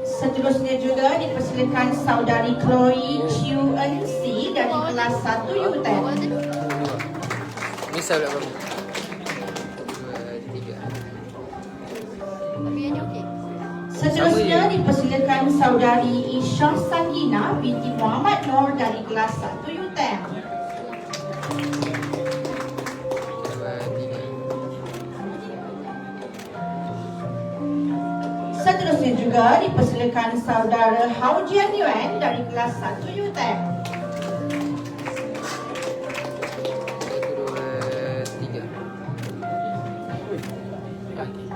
Seterusnya juga dipersilakan saudari Chloe Chiu Eun Si dari kelas 1 UTM.
Misal berapa? Dua, tiga.
Seterusnya dipersilakan saudari Isyah Sangina binti Muhammad Nur dari kelas 1 UTM.
Dua, tiga.
Seterusnya juga dipersilakan saudara Hao Jian Yuan dari kelas 1 UTM.
Satu, dua, tiga. Okey.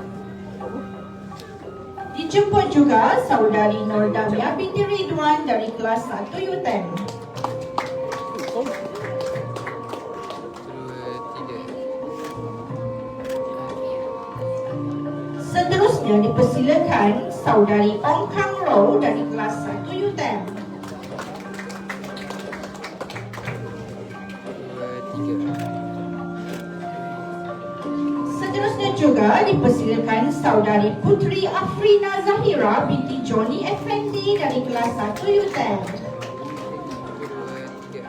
Dijemput juga saudari Nur Damia binti Ridwan dari kelas 1 UTM.
Dua, tiga.
Seterusnya dipersilakan saudari Ong Kang Ro dari kelas 1 UTM.
Dua, tiga.
Seterusnya juga dipersilakan saudari Putri Afrina Zahira binti Johnny Effendi dari kelas 1 UTM.
Dua, tiga.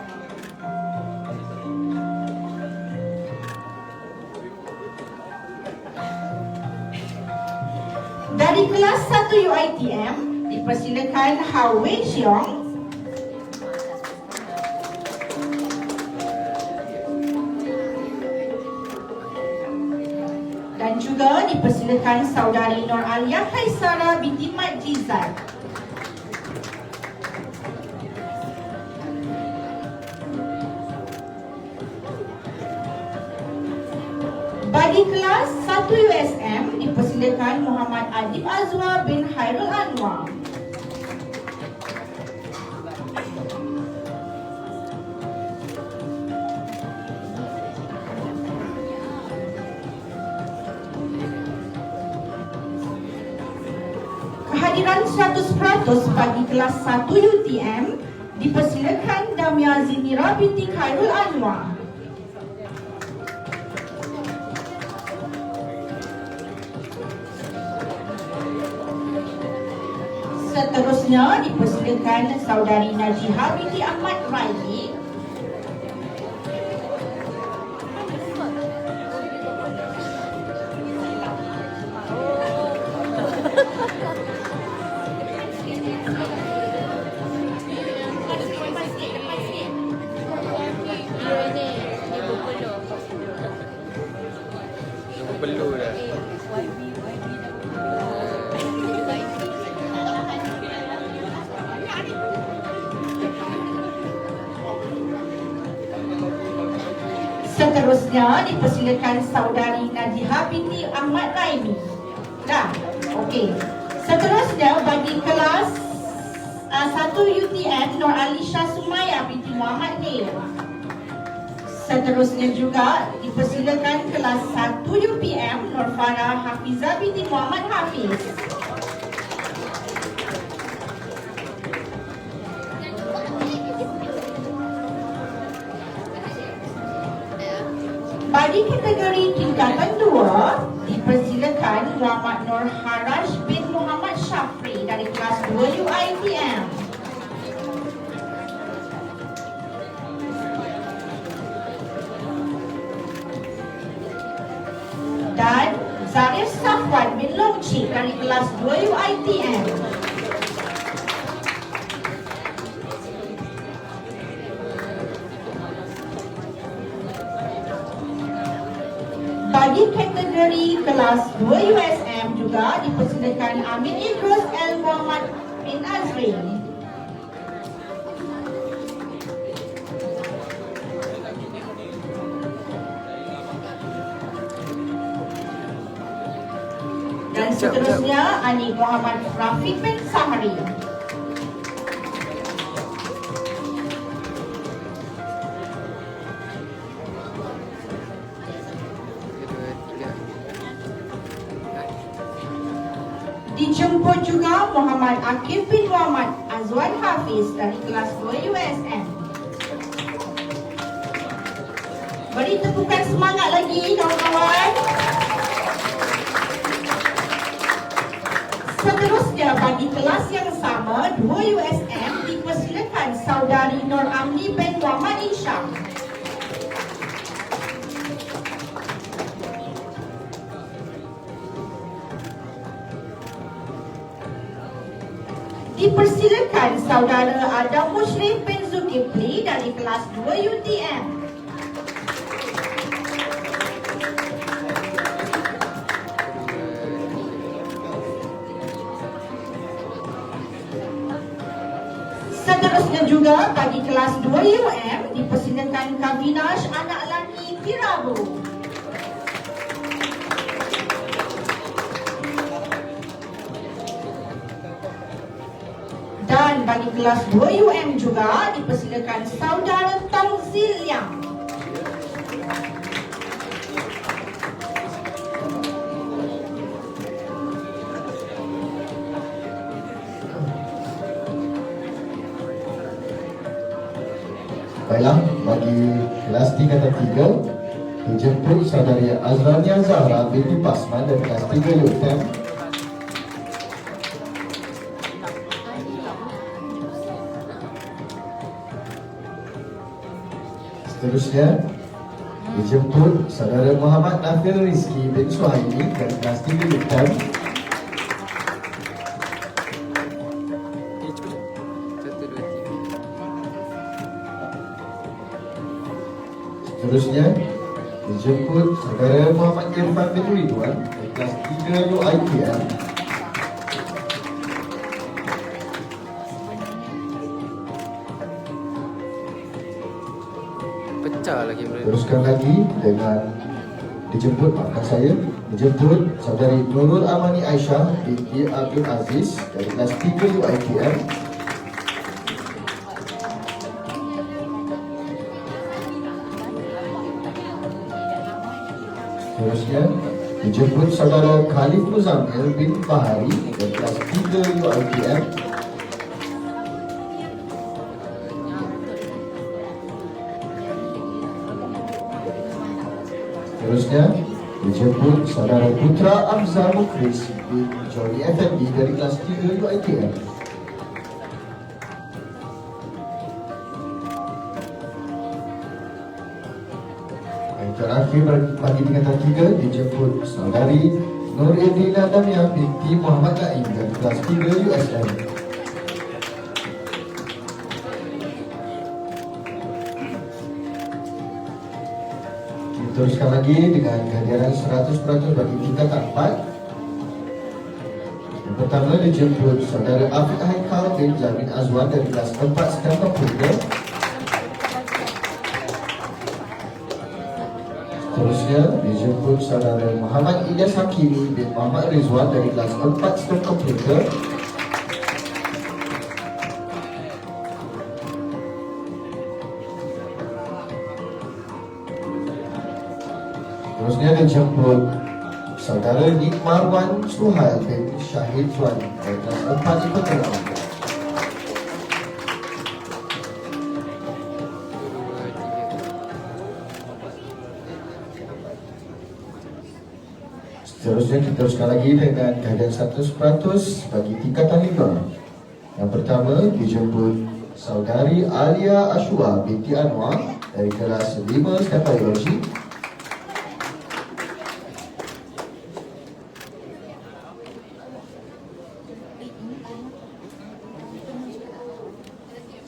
Dari kelas 1 UITM dipersilakan Hao Wei Xiong. Dan juga dipersilakan saudari Nur Alia Kaisara binti Mat Jizat. Bagi kelas 1 USM dipersilakan Muhammad Adib Azwa bin Hairul Anwar. kehadiran 100% bagi kelas 1 UTM dipersilakan Damia Zinira binti Khairul Anwar. Seterusnya dipersilakan saudari Najiha binti Ahmad Raili.
Perlu dah.
Seterusnya dipersilakan saudari Najiha binti Ahmad Raimi. Dah, okey. Seterusnya bagi kelas 1 UTM Nur Alisha Sumaya binti Muhammad Nil. Seterusnya juga dipersilakan kelas 1 UPM Nur Farah Hafizah binti Muhammad Hafiz. Bagi kategori tingkatan 2, dipersilakan Muhammad Nur Haraj bin Muhammad Syafri dari kelas 2 UITM. Dan Zarif Safwan bin Longcik dari kelas 2 UITM. Bagi kategori kelas 2 USM juga dipersilakan Amin Idrus L. Muhammad bin Azrin. Dan seterusnya Ani Muhammad Rafiq bin Sahari. Dijemput juga Muhammad Akif bin Muhammad Azwan Hafiz dari kelas 2 USM. Beri tepukan semangat lagi kawan-kawan. Seterusnya bagi kelas yang sama 2 USM dipersilakan saudari Nur Amni bin Muhammad Isyam. Dipersilakan saudara Adam Mushrif bin Zulkifli dari kelas 2 UTM. Seterusnya juga bagi kelas 2 UM dipersilakan Kavinash anak lelaki Kirabu. Dan bagi kelas 2 UM juga dipersilakan saudara Tong Ziliang.
Baiklah, bagi kelas tingkatan 3 dijemput saudari Azrania Zahra binti Pasman dari kelas 3 UTM. Seterusnya dijemput saudara Muhammad Nafil Rizki bin Suhaimi dari kelas 3 UTM. Seterusnya dijemput saudara Muhammad Irfan bin Ridwan dari kelas 3 UITM.
Pecah lagi bro.
Teruskan lagi dengan dijemput saudari Nurul Amani Aisyah binti Abdul Aziz dari kelas 3 UITM. Seterusnya dijemput saudara Khalif Muzammil bin Bahari dari kelas 3 UITM. Seterusnya dijemput saudara Putra Amzal Mukris bin Jody Effendi dari kelas 3 UITM. Terakhir bagi tingkatan 3 dijemput saudari Nur Edina Damia binti Muhammad Naim dari kelas 3 USM. Kita teruskan lagi dengan kehadiran 100% bagi tingkatan 4. Yang pertama dijemput saudara Afiq Haikal bin Jamin Azwan dari kelas 4 STEM Komputer. Seterusnya dijemput saudara Muhammad Ilyas Hakimi bin Muhammad Rizwan dari kelas 4 STEM Komputer. Seterusnya dijemput saudara Nik Marwan Suhail bin Syahid Tuan dari kelas 4 Ekonomi. Seterusnya kita teruskan lagi dengan kehadiran 100% bagi tingkatan 5. Yang pertama dijemput saudari Alia Ashwa binti Anwar dari kelas 5 STEM Biologi.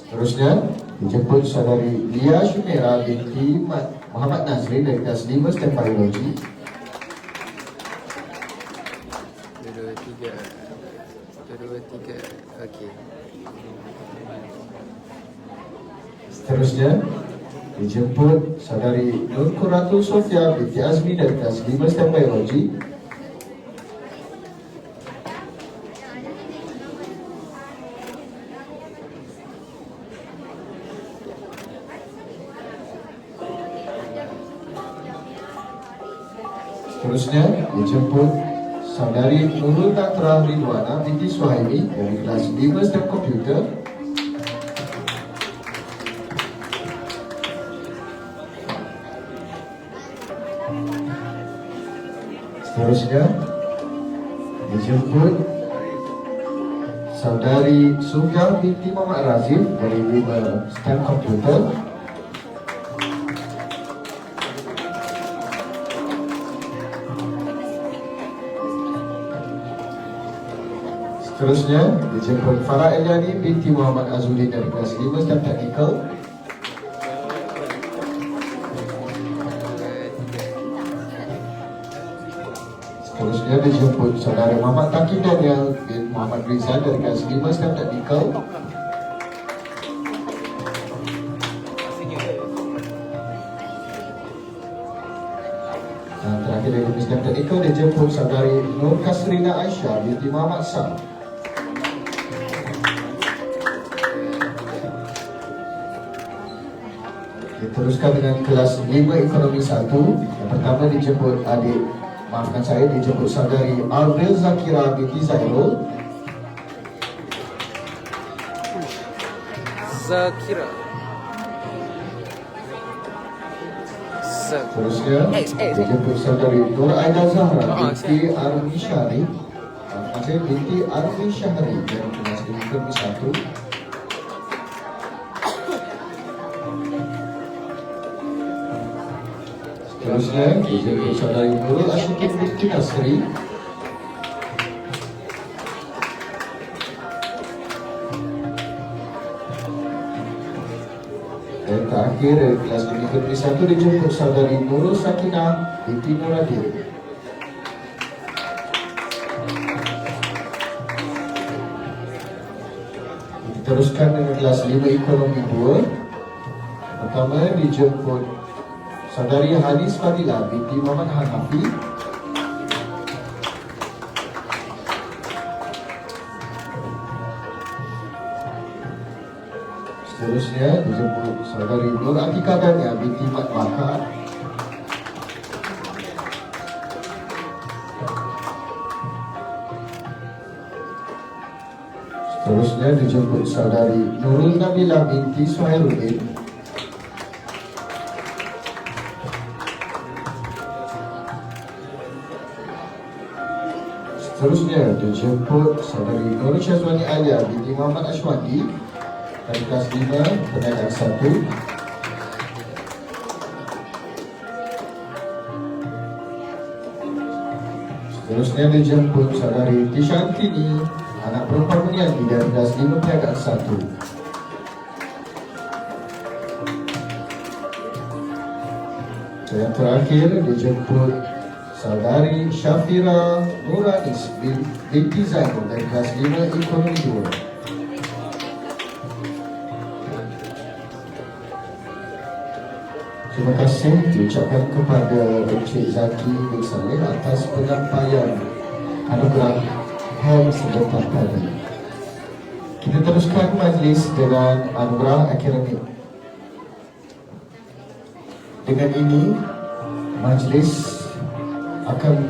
Seterusnya dijemput saudari Lia Shumera binti Muhammad Nazrin dari kelas 5 STEM Biologi.
Okey.
Seterusnya dijemput saudari Nur Quratul Sofia binti Azmi dari kelas 5 STEM Biologi. Seterusnya dijemput saudari Nurul Natra Ridwana binti Suhaimi dari kelas 5 STEM Komputer. Seterusnya dijemput saudari Sufyan binti Muhammad Razif dari 5 STEM Komputer. Seterusnya dijemput Farah Eliani binti Muhammad Azudin dari kelas 5 STEM Technical. Seterusnya dijemput saudara Muhammad Taki Daniel bin Muhammad Rizal dari kelas 5 STEM Technical. Dan terakhir dari STEM Technical dijemput saudari Nur Kasrina Aisyah binti Muhammad Sam. Teruskan dengan kelas 5 Ekonomi 1. Yang pertama dijemput dijemput saudari Alvil Zakira binti Zairul. Terusnya dijemput saudari Nur Aida Zahra binti Armi Syahri. Binti Armi Syahri dari kelas 5 Ekonomi 1. Seterusnya dijemput saudari Nurul Asyikin binti Nasri. Dan terakhir dari kelas 5 Ekonomi 1 dijemput saudari Nurul Sakinah binti Nuradin. Kita teruskan dengan kelas 5 Ekonomi 2. Pertama dijemput saudari Hanis Fadila binti Muhammad Hanafi. Seterusnya dijemput saudari Nur Atika Dania binti Mat Bakar. Seterusnya dijemput saudari Nurul Nabila binti Suhairudin. Seterusnya dijemput saudari Nur Syazwani Alia binti Muhammad Ashwandi dari kelas 5 perniagaan 1. Seterusnya dijemput saudari Tisha Antini, anak perempuan Buniani dari kelas 5 perniagaan 1. Yang terakhir dijemput saudari Syafira Nuranis binti Zainul dari kelas 5 ekonomi 2. Terima kasih diucapkan kepada Encik Zaki bin Saleh atas penyampaian anugerah HEM sebentar tadi. Kita teruskan majlis dengan anugerah akademik. Dengan ini majlis akan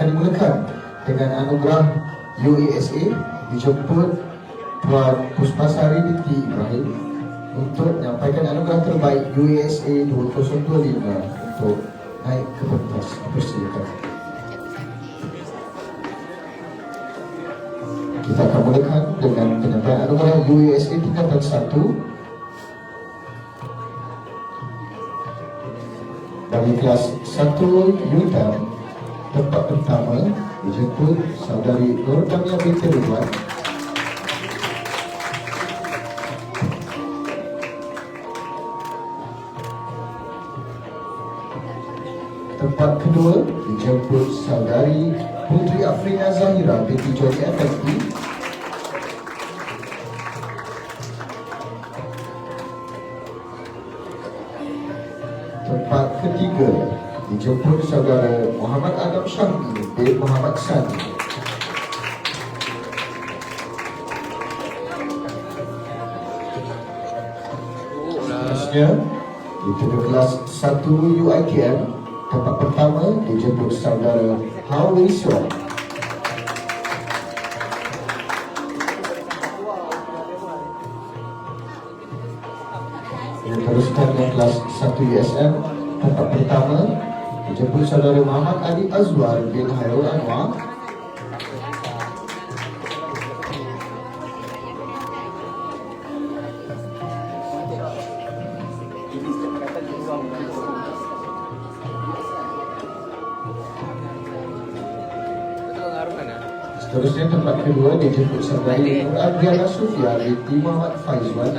dimulakan dengan anugerah UESA dijemput Puan Puspasari binti Ibrahim untuk menyampaikan anugerah terbaik UESA 2025 untuk naik ke pentas. Persilakan. Kita akan mulakan dengan penyampaian anugerah UESA tingkatan 1 bagi kelas 1 Yudan. Tempat pertama dijemput saudari Nur Damia binti Ridwan. Tempat kedua dijemput saudari Putri Afrina Zahira binti Jodi FSD. Tempat ketiga dijemput saudara Muhammad Adam Syahmi bin Muhammad Sani. Seterusnya dijemput kelas 1 UITM. Tempat pertama dijemput saudara Hawi Suam. Teruskan dengan kelas 1 USM. Tempat pertama dijemput saudara Muhammad Ali Azwar bin Hairul Anwar. Seterusnya tempat kedua dijemput saudari Nur Adriana Sufia binti Muhammad Faizwan.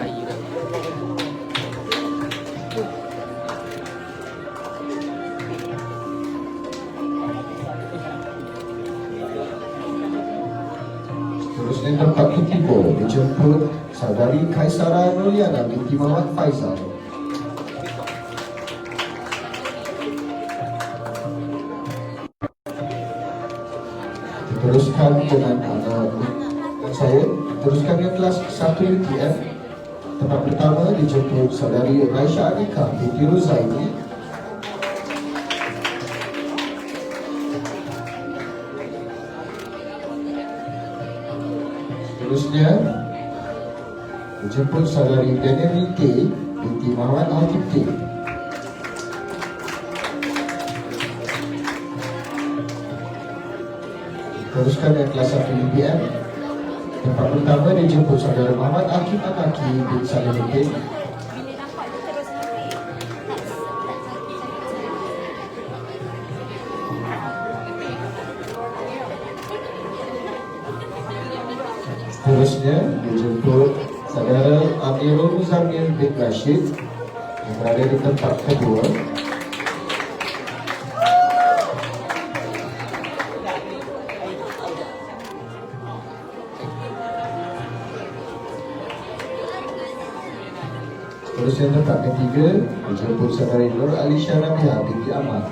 Seterusnya tempat ketiga dijemput saudari Kaisara Nuliana binti Muhammad Faizal. Teruskan dengan teruskan dengan kelas 1 UTM. Tempat pertama dijemput saudari Raisha Anika binti Ruzaini. Seterusnya dijemput saudari Daniel Rinte binti Muhammad Al-Kipti. Teruskan dengan kelas 1 UBM. Tempat pertama dijemput saudara Muhammad Akif Anaki bin Salihuddin. Seterusnya dijemput saudara Amirul Muzamil bin Rashid yang berada di tempat kedua. Terusnya tempat ketiga dijemput saudari Nur Alisha Nabiha binti Ahmad.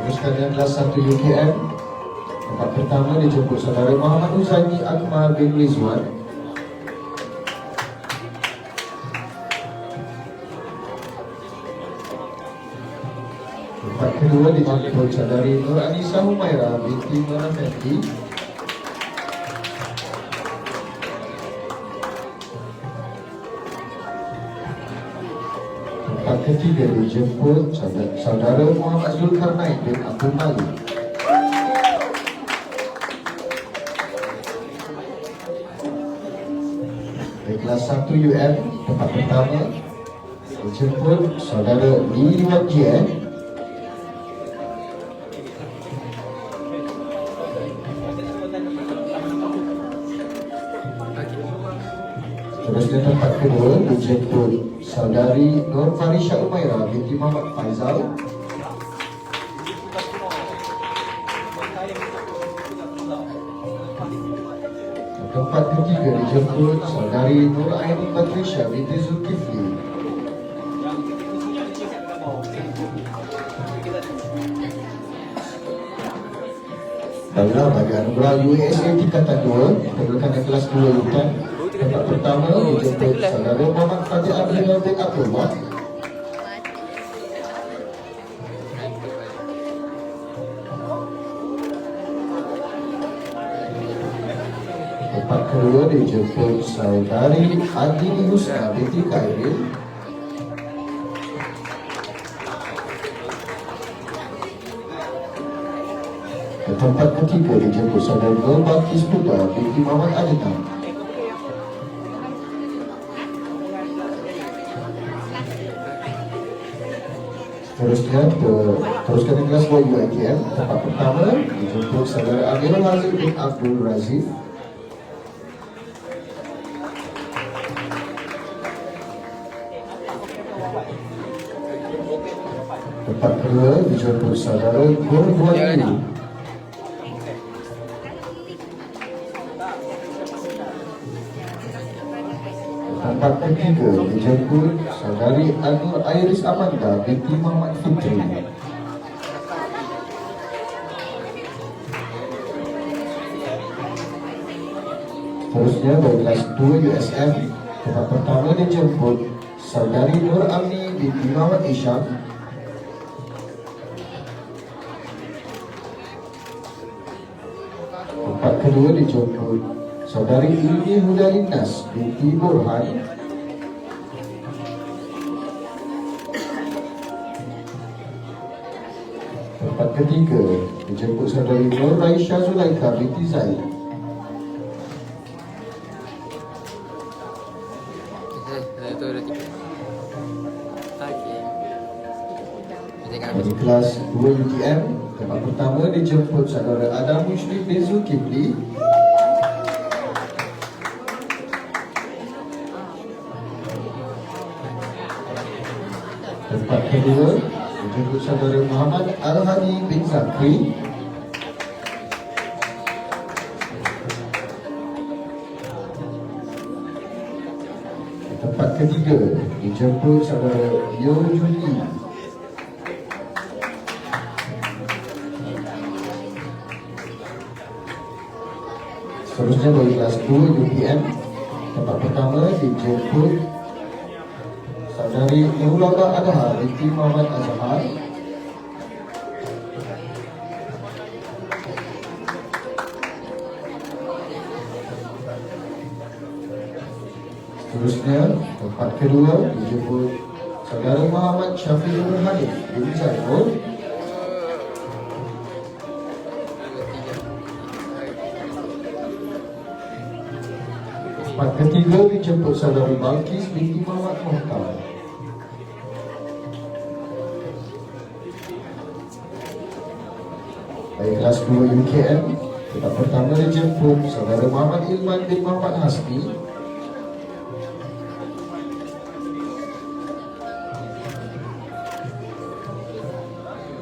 Teruskan dengan kelas 1 UKM. Tempat pertama dijemput saudara Muhammad Huzaini Akmal bin Rizwan. Tempat kedua dijemput saudari Nur Anissa Humaira binti Nur Fendi. Tempat ketiga dijemput saudara Muhammad Zulkarnain bin Abdul Malik. Kelas 1 UM, tempat pertama dijemput saudara Li Wan Jie. Terusnya tempat kedua dijemput saudari Nur Farisha Umaira binti Muhammad Faizal. Tempat ketiga dijemput saudari Nur Aini Batrisha binti Zulkifli. Baiklah, bagi anugerah USA tingkatan 2 perlukan kelas 2 UTAN. Tempat pertama dijemput saudara Muhammad Fadil Abdul bin Abdullah. Tempat kedua dijemput saudari Adini Husna binti Khairil. Tempat ketiga dijemput saudari Nur Balkis Putra binti Muhammad Adnan. Teruskan ke kelas 2 UITM. Tempat pertama dijemput saudara Amirul Hazim bin Abdul Razif. Tempat kedua dijemput saudara Gurduan Ini. Tempat ketiga dijemput saudari Anur Airis Amanda binti Muhammad Fitri. Terusnya dari kelas 2 USM. Tempat pertama dijemput saudari Nur Amni binti Muhammad Isyam. Tempat kedua dijemput saudari Ilmi Hudalinas binti Burhan. Tempat ketiga dijemput saudari Nur Raisha Zulaika binti Zaid. Dari kelas 2 UTM, tempat pertama dijemput saudara Adam Muslim bin Zulkifli. Tempat kedua dijemput saudara Muhammad Al-Hadi bin Zakri. Tempat ketiga dijemput saudara Yo Juli. Seterusnya dari kelas 2 UPM. Tempat pertama dijemput saudari Nurullah Adha binti Muhammad Azhar. Seterusnya tempat kedua dijemput saudara Muhammad Syafiul Hanif bin Zainul. Tempat ketiga dijemput saudari Balkis binti Muhammad Muhtar. Dari kelas 2 UKM, tempat pertama dijemput saudara Muhammad Ilman bin Muhammad Hasbi.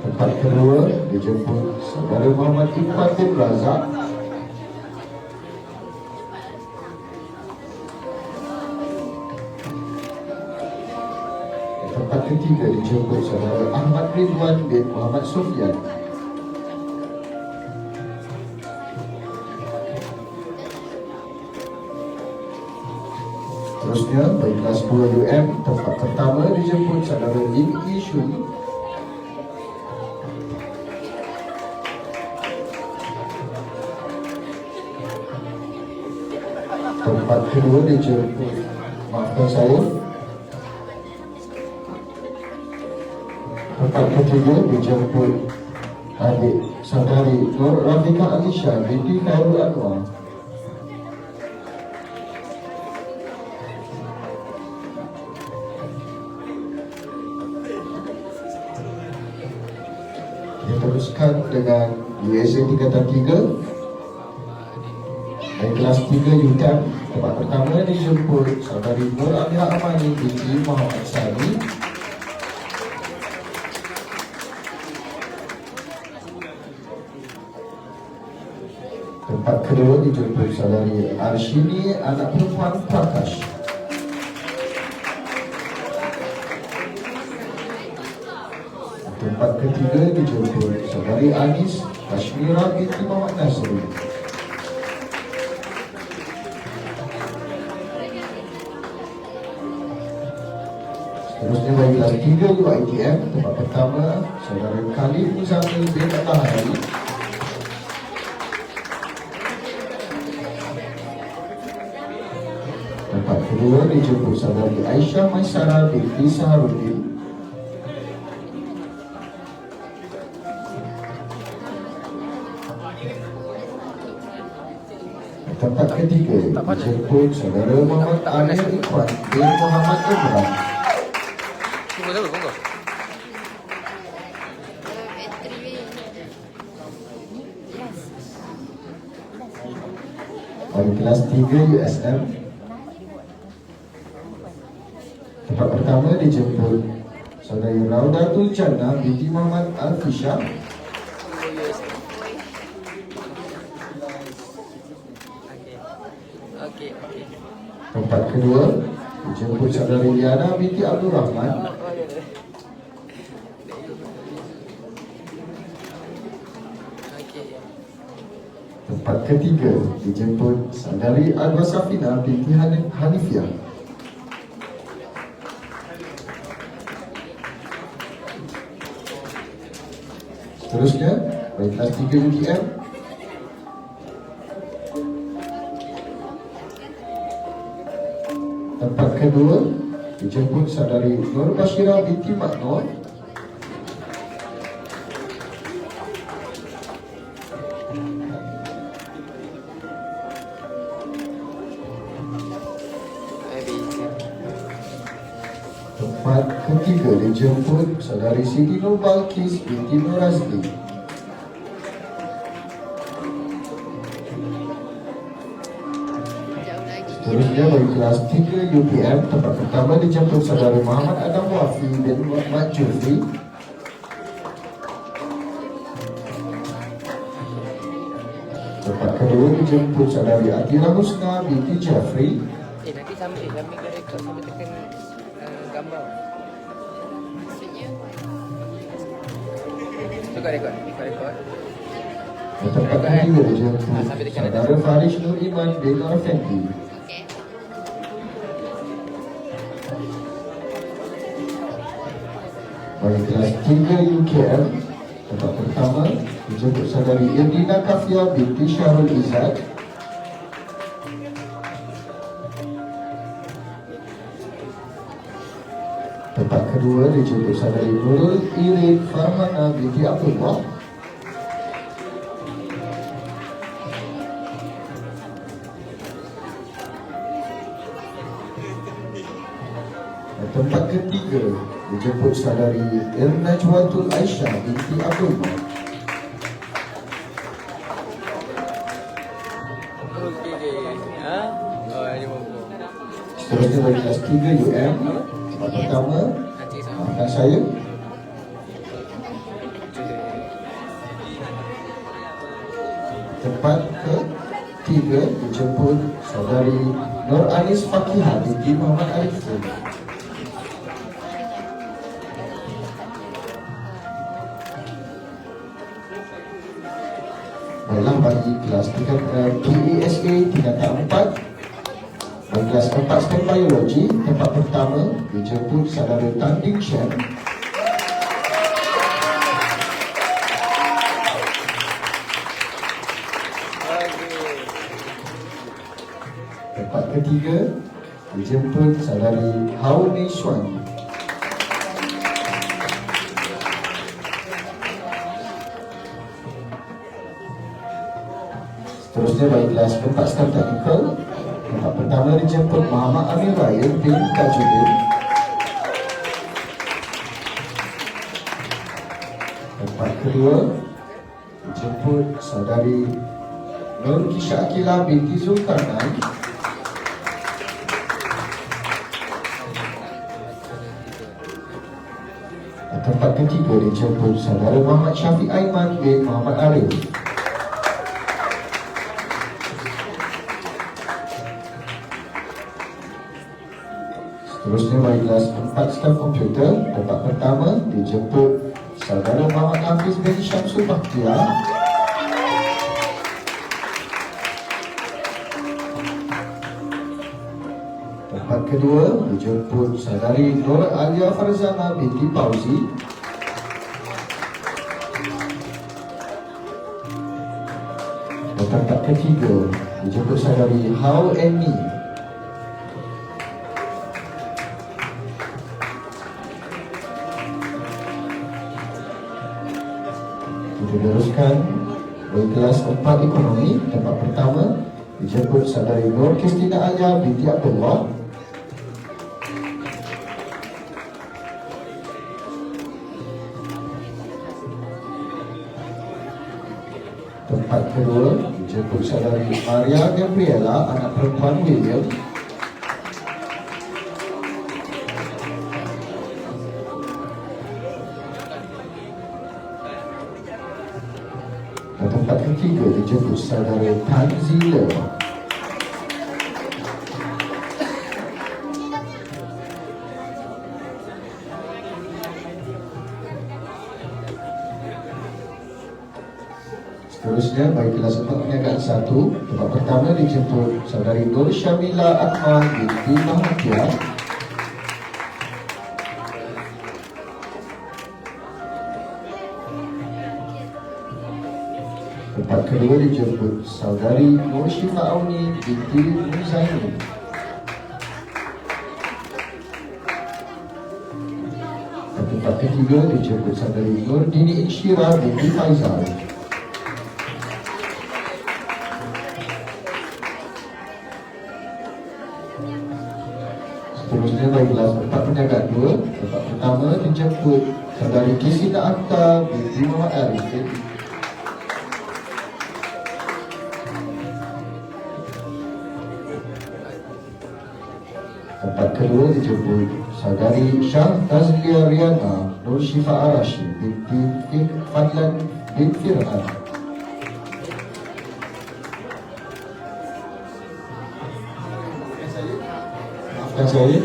Tempat kedua dijemput saudara Muhammad Iqbal bin Razak. Tempat ketiga dijemput saudara Ahmad Ridwan bin Muhammad Sufyan. Seterusnya bagi kelas 2 UM, tempat pertama dijemput saudara Lim Yi Shun. Tempat kedua dijemput, maafkan saya, tempat ketiga dijemput adik saudari Nur Rafika Alisha binti Khairul Anwar. Kita teruskan dengan USA tingkatan 3 dari kelas 3 UTM. Tempat pertama dijemput saudari Nur Amira Amani binti Muhammad Sani. Tempat kedua dijemput saudari Arshini anak perempuan Prakash. Tempat ketiga dijemput saudari Anis Kashmira binti Muhammad Nasri. Seterusnya bagi kelas 3 UITM, tempat pertama saudara Khalid Muzamil bin Al-Hari. Tempat kedua dijemput saudari Aisyah Maisara binti Saharuddin. Tempat ketiga dijemput saudara Muhammad Amir Ikhwan bin Muhammad Ibrahim.
Tunggu dulu, tunggu.
Bagi kelas 3 USM, tempat pertama dijemput saudari Raudatul Jannah binti Muhammad Al-Fisha.
Okey.
Tempat kedua dijemput saudari Liana binti Abdul Rahman. Tempat ketiga dijemput saudari Adwa Safina binti Hanifiah. Seterusnya bagi kelas 3 UTM, tempat kedua dijemput saudari Nur Bashira binti Maknur. Tempat ketiga dijemput saudari Siti Nur Balkis binti Nur Razli. Seterusnya bagi kelas 3 UPM, tempat pertama dijemput saudari Muhammad Adam Wafi bin Muhammad Jufri. Tempat kedua dijemput saudari Atira Husna binti Jafri.
Nanti sambil ke rekod sambil tekan gambar. Tukar rekod.
Tempat ketiga dijemput saudara Farish Nur Iman bin Nur Fendi. Bagi kelas 3 UKM, tempat pertama dijemput saudari Irdina Kafia binti Syahrul Izzat. Tempat kedua dijemput saudari Nurul Irin Farhana binti Abdullah. Tempat ketiga dijemput saudari Najwatul Aisyah binti Abdullah. Seterusnya bagi kelas 3 UM, tempat pertama maafkan saya, tempat ketiga dijemput saudari Nur Anis Fakihah binti Muhammad Arifin. Baiklah, bagi kelas PESA tingkatan 4, bagi kelas 4 STEM Biologi, tempat pertama dijemput saudara Tan Ding Shen. Tempat ketiga dijemput saudari Hau Mei Xuan. Seterusnya bagi kelas 4 staf teknikal, tempat pertama dijemput Muhammad Amir Ryan bin Tajudin. Tempat kedua dijemput saudari Nur Kisha Akila binti Zulkarnain. Tempat ketiga dijemput saudara Muhammad Syafiq Aiman bin Muhammad Arif. Seterusnya bagi kelas 4 staf komputer, tempat pertama dijemput saudara Muhammad Hafiz bin Syamsul Bakhtiar. Tempat kedua dijemput saudari Nur Alia Farzana binti Fauzi. Dan tempat ketiga dijemput saudari Hau Eni. Kita teruskan bagi kelas 4 ekonomi, tempat pertama dijemput saudari Nur Kristina Alia binti Abdullah. Tempat kedua dijemput saudari Maria Gabriela, anak perempuan William. Dan tempat ketiga dijemput saudara Tanzila. Seterusnya bagi kelas 4 perniagaan 1, tempat pertama dijemput saudari Nur Syamila Akmal binti Mahathir. Tempat kedua dijemput saudari Nur Syifa Auni binti Muzaini. Dan tempat ketiga dijemput saudari Nur Dini Insyira binti Faizal. Seterusnya bagi kelas 4 perniagaan 2, tempat pertama dijemput saudari Kisina Akhtar binti Muhammad Arifin. Tempat kedua dijemput saudari Syah Tazlia Riana Nur Syifa Arashi binti Fadlan bin Firhan. Maafkan saya,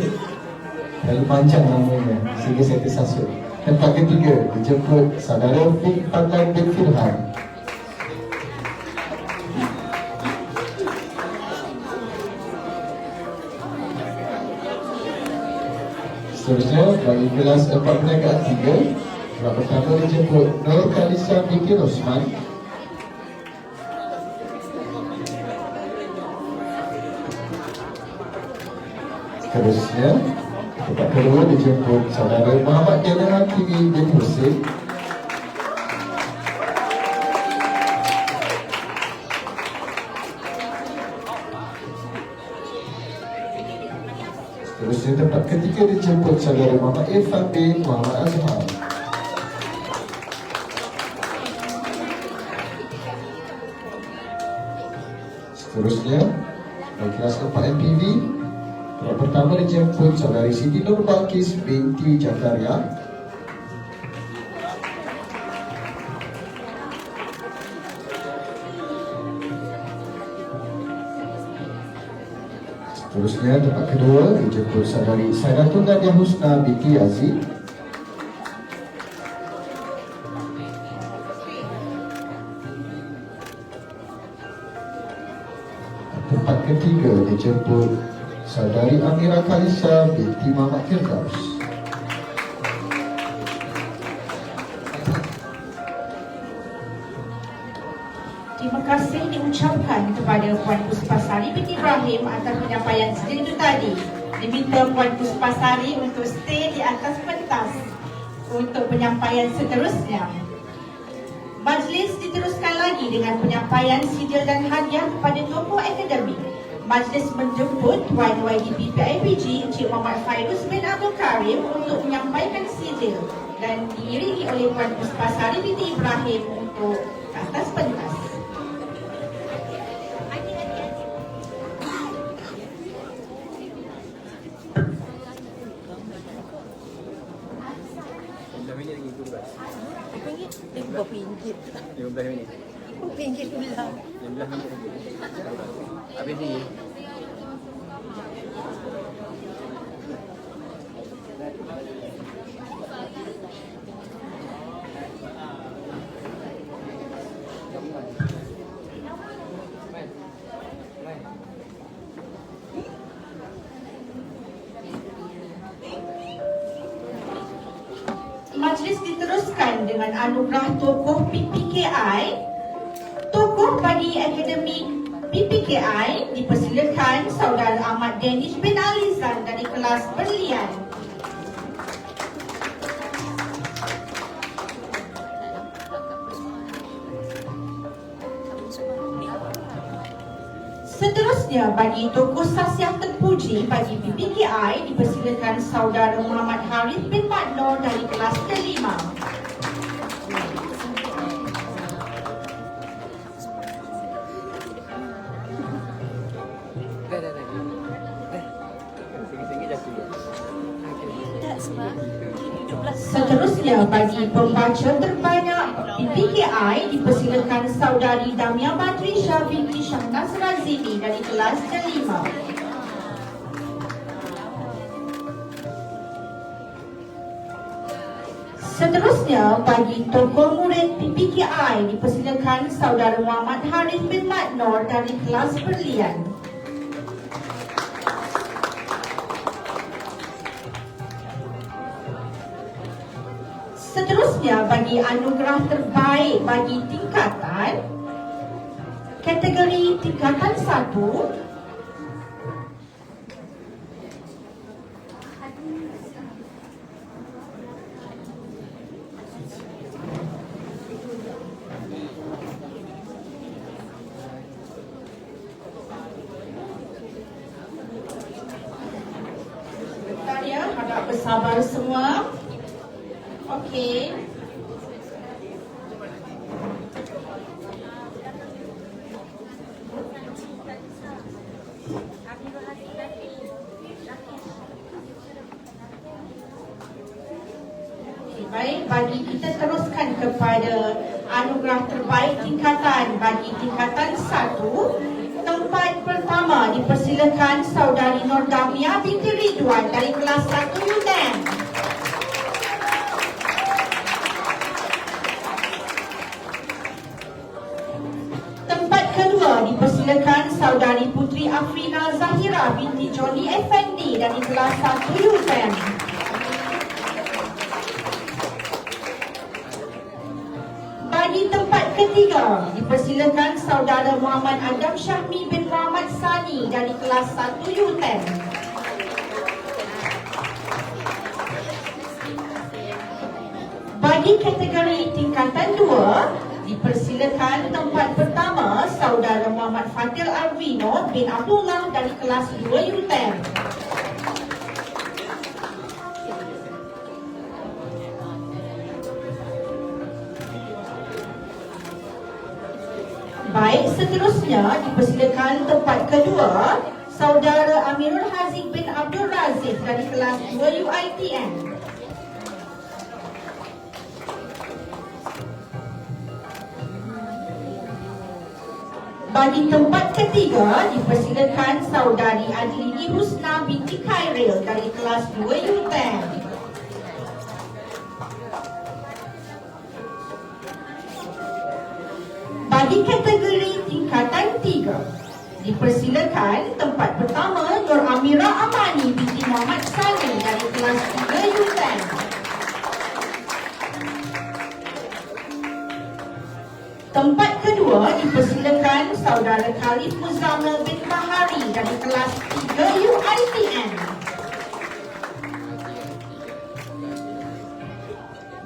terlalu panjang namanya sehingga saya tersasul. Tempat ketiga dijemput saudara Fadlan bin Firhan. Seterusnya bagi kelas 4 perniagaan 3, tempat pertama dijemput Nur Khalisa binti Rosman. Seterusnya tempat kedua dijemput saudara Muhammad Dana Hakimi bin Hussein. Seterusnya tempat ketiga dijemput saudara Muhammad Irfan bin Muhammad Azhar. Seterusnya bagi kelas 4 MPV, tempat pertama dijemput saudari Siti Nur Balkis binti Jakaria. Seterusnya tempat kedua dijemput saudari Saidatun Nadia Husna binti Yazid. Tempat ketiga dijemput saudari Amira Khalisa binti Muhammad Firdaus.
Terima kasih diucapkan kepada Puan Puspasari binti Ibrahim atas penyampaian sendiri itu tadi. Diminta Puan Puspasari untuk stay di atas pentas untuk penyampaian seterusnya. Majlis diteruskan lagi dengan penyampaian sijil dan hadiah kepada tokoh akademik. Majlis menjemput Tuan YDP PIPG Encik Muhammad Fairuz bin Abdul Karim untuk menyampaikan sijil dan diiringi oleh Puan Puspasari binti Ibrahim untuk ke atas pentas.
RM15 minit.
15 minit.
RM15 pula.
15 minit lagi. Habis ni.
Majlis diteruskan dengan anugerah tokoh PPKI. Tokoh bagi akademik PPKI dipersilakan Saudara Ahmad Danish bin Alizan dari kelas Berlian. Seterusnya bagi tokoh sasiah terpuji bagi PPKI dipersilakan Saudara Muhammad Harith bin Maknor dari kelas kelima.
Tak sebab
Seterusnya bagi pembaca terbanyak PPKI dipersilakan Saudari Damia Badrisha binti Syahnas Razimi dari kelas kelima. Seterusnya bagi tokoh murid PPKI dipersilakan Saudara Muhammad Harith bin Maknor dari kelas Berlian. Seterusnya bagi anugerah terbaik bagi tingkatan kategori tingkatan 1 Bentar ya, agak bersabar semua. Okey. Baik, bagi kita teruskan kepada anugerah terbaik tingkatan bagi tingkatan 1. Tempat pertama dipersilakan Saudari Nur Damia binti Ridwan dari kelas 1 UTM. Tempat kedua dipersilakan Saudari Putri Afrina Zahira binti Johnny Effendi dari kelas 1 UTM. Bagi tempat ketiga dipersilakan Saudara Muhammad Adam Syahmi bin Muhammad Sani dari kelas 1 UTM. Bagi kategori tingkatan 2 dipersilakan tempat pertama Saudara Muhammad Fadil Arwino bin Abdullah dari kelas 2 UTM. Baik, seterusnya dipersilakan tempat kedua Saudara Amirul Haziq bin Abdul Razif dari kelas 2 UiTM. Bagi tempat ketiga dipersilakan Saudari Adlini Husna binti Khairil dari kelas 2 UTM. Bagi kategori tingkatan 3 dipersilakan tempat pertama Nur Amira Amani binti Muhammad Sani dari kelas 3 UTM. Tempat kedua dipersilakan Saudara Khalif Muzammil bin Bahari dari kelas 3 UiTM.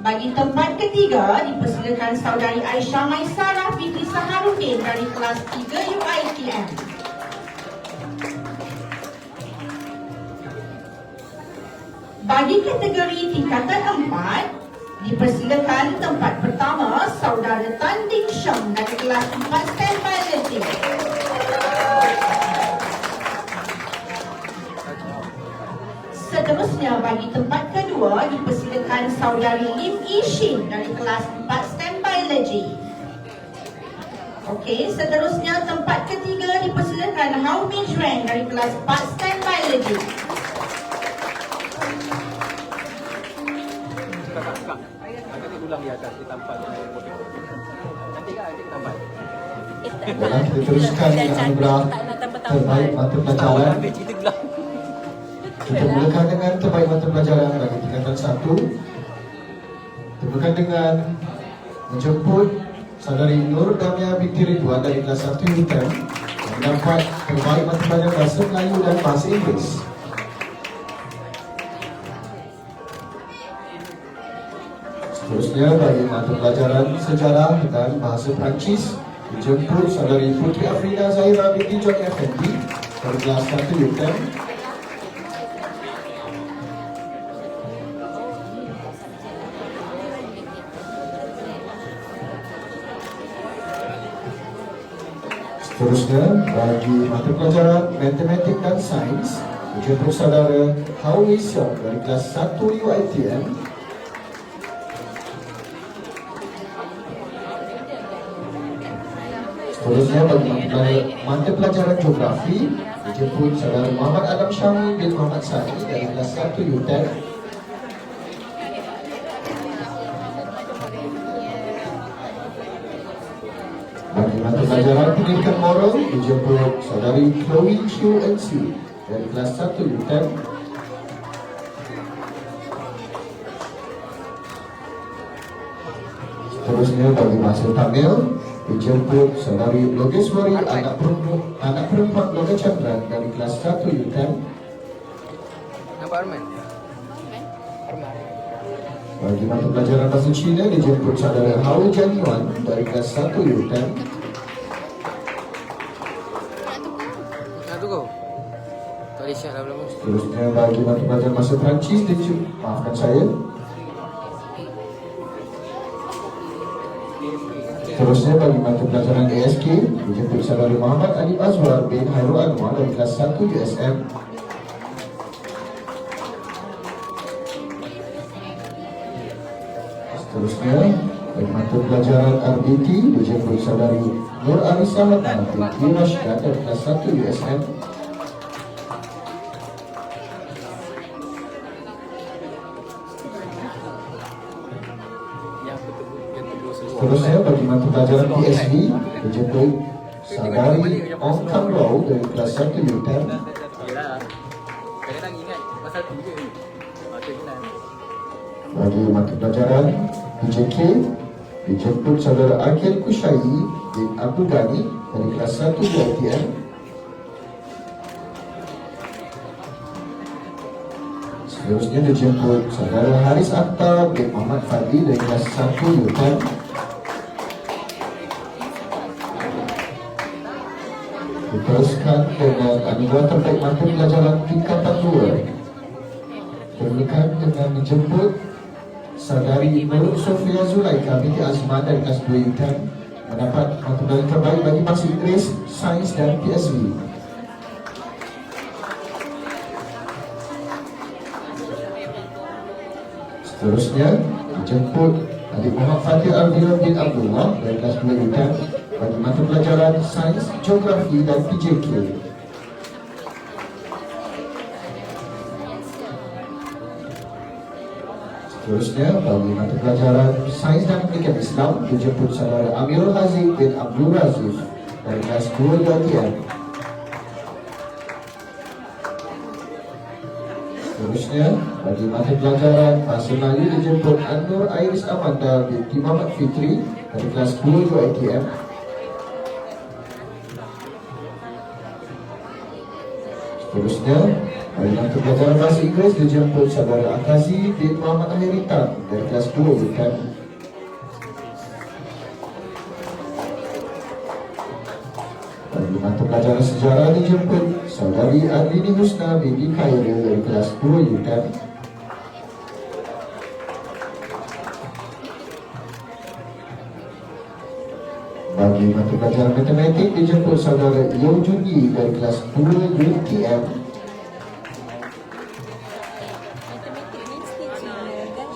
Bagi tempat ketiga dipersilakan Saudari Aisyah Maisarah binti Saharudin dari kelas 3 UiTM. Bagi kategori tingkatan 4 dipersilakan tempat pertama Saudara Tan Ding Sheng dari kelas 4 STEM Biology. Seterusnya bagi tempat kedua dipersilakan Saudari Lim Yi Shin dari kelas 4 STEM Biology. Okey, seterusnya tempat ketiga dipersilakan Hao Mi Juan dari kelas 4 STEM Biology.
Ulang di atas, di tempat nanti kan kita tambah.
Baiklah, kita teruskan anugerah terbaik mata pelajaran. Kita mulakan dengan terbaik mata pelajaran bagi tingkatan 1. Dimulakan dengan menjemput Saudari Nur Damia binti Ridwan dari kelas 1 UiTM yang mendapat terbaik mata pelajaran Bahasa Melayu dan Bahasa Inggeris. Seterusnya bagi mata pelajaran Sejarah dan Bahasa Perancis dijemput Saudari Putri Afrida Zahira binti Johnny Effendi dari kelas 1 UiTM. Seterusnya bagi mata pelajaran Matematik dan Sains dijemput Saudara Hao Wei Siong dari kelas 1 UiTM. Seterusnya bagi mata pelajaran Geografi dijemput Saudara Muhammad Adam Syami bin Muhammad Sani dari kelas 1 UiTM. Bagi mata pelajaran Pendidikan Moral dijemput Saudari Chloe Chiu NC dari kelas 1 UiTM. Seterusnya bagi bahasa Tamil dijemput Saudari Logeswari anak perempuan Loga Chandran dari kelas 1 UiTM.
Nampak Arman?
Bagi mata pelajaran bahasa Cina dijemput Saudara Hao Jianyuan dari kelas 1 UiTM.
Nak tunggu. Tak boleh siap lah belum.
Seterusnya bagi mata pelajaran bahasa Perancis dijemput, maafkan saya. Seterusnya bagi mata pelajaran ASK dijemput Saudara Muhammad Ali Azwar bin Hairul Anwar dari kelas 1 USM. Seterusnya bagi mata pelajaran RBT dijemput Saudari Nur Arisa Hatna binti Rashida dari kelas 1 USM. Seterusnya bagi mata pelajaran PSB dijemput Saudari Ong Kang Rao dari kelas 1 UiTM.
Yalah. Kadang-kadang ingat pasal tu je. Okey, kenal.
Bagi mata pelajaran PJK dijemput Saudara Akhil Kushai bin Abdul Ghani dari kelas 1 UiTM. Seterusnya dijemput Saudara Haris Akhtar bin Muhammad Fadli dari kelas 1 UiTM. Diteruskan dengan anugerah terbaik mata pelajaran tingkatan 2. Dimulakan dengan menjemput Saudari Nur Sofia Zulaika binti Azman dari kelas 2 UiTM mendapat mata pelajaran terbaik bagi bahasa Inggeris, Sains dan PSV. Seterusnya dijemput Adik Muhammad Fatih Ardian bin Abdullah dari kelas 2 UiTM bagi mata pelajaran Sains, Geografi dan PJK. Seterusnya bagi mata pelajaran Sains dan Pendidikan Islam dijemput Saudara Amirul Haziq bin Abdul Razif dari kelas 2 UiTM. Seterusnya, bagi mata pelajaran Bahasa Melayu dijemput An-Nur Iris Amanda binti Muhammad Fitri dari kelas 2 UiTM. Seterusnya, bagi mata pelajaran Bahasa Inggeris dijemput saudara Akazi bin Muhammad Ahiritan dari kelas 2 UiTM. Bagi mata pelajaran sejarah dijemput saudari Adlini Husna binti Khairil dari kelas 2 UiTM. Bagi mata pelajaran matematik dijemput saudara Yo Junyi dari kelas 2 UiTM.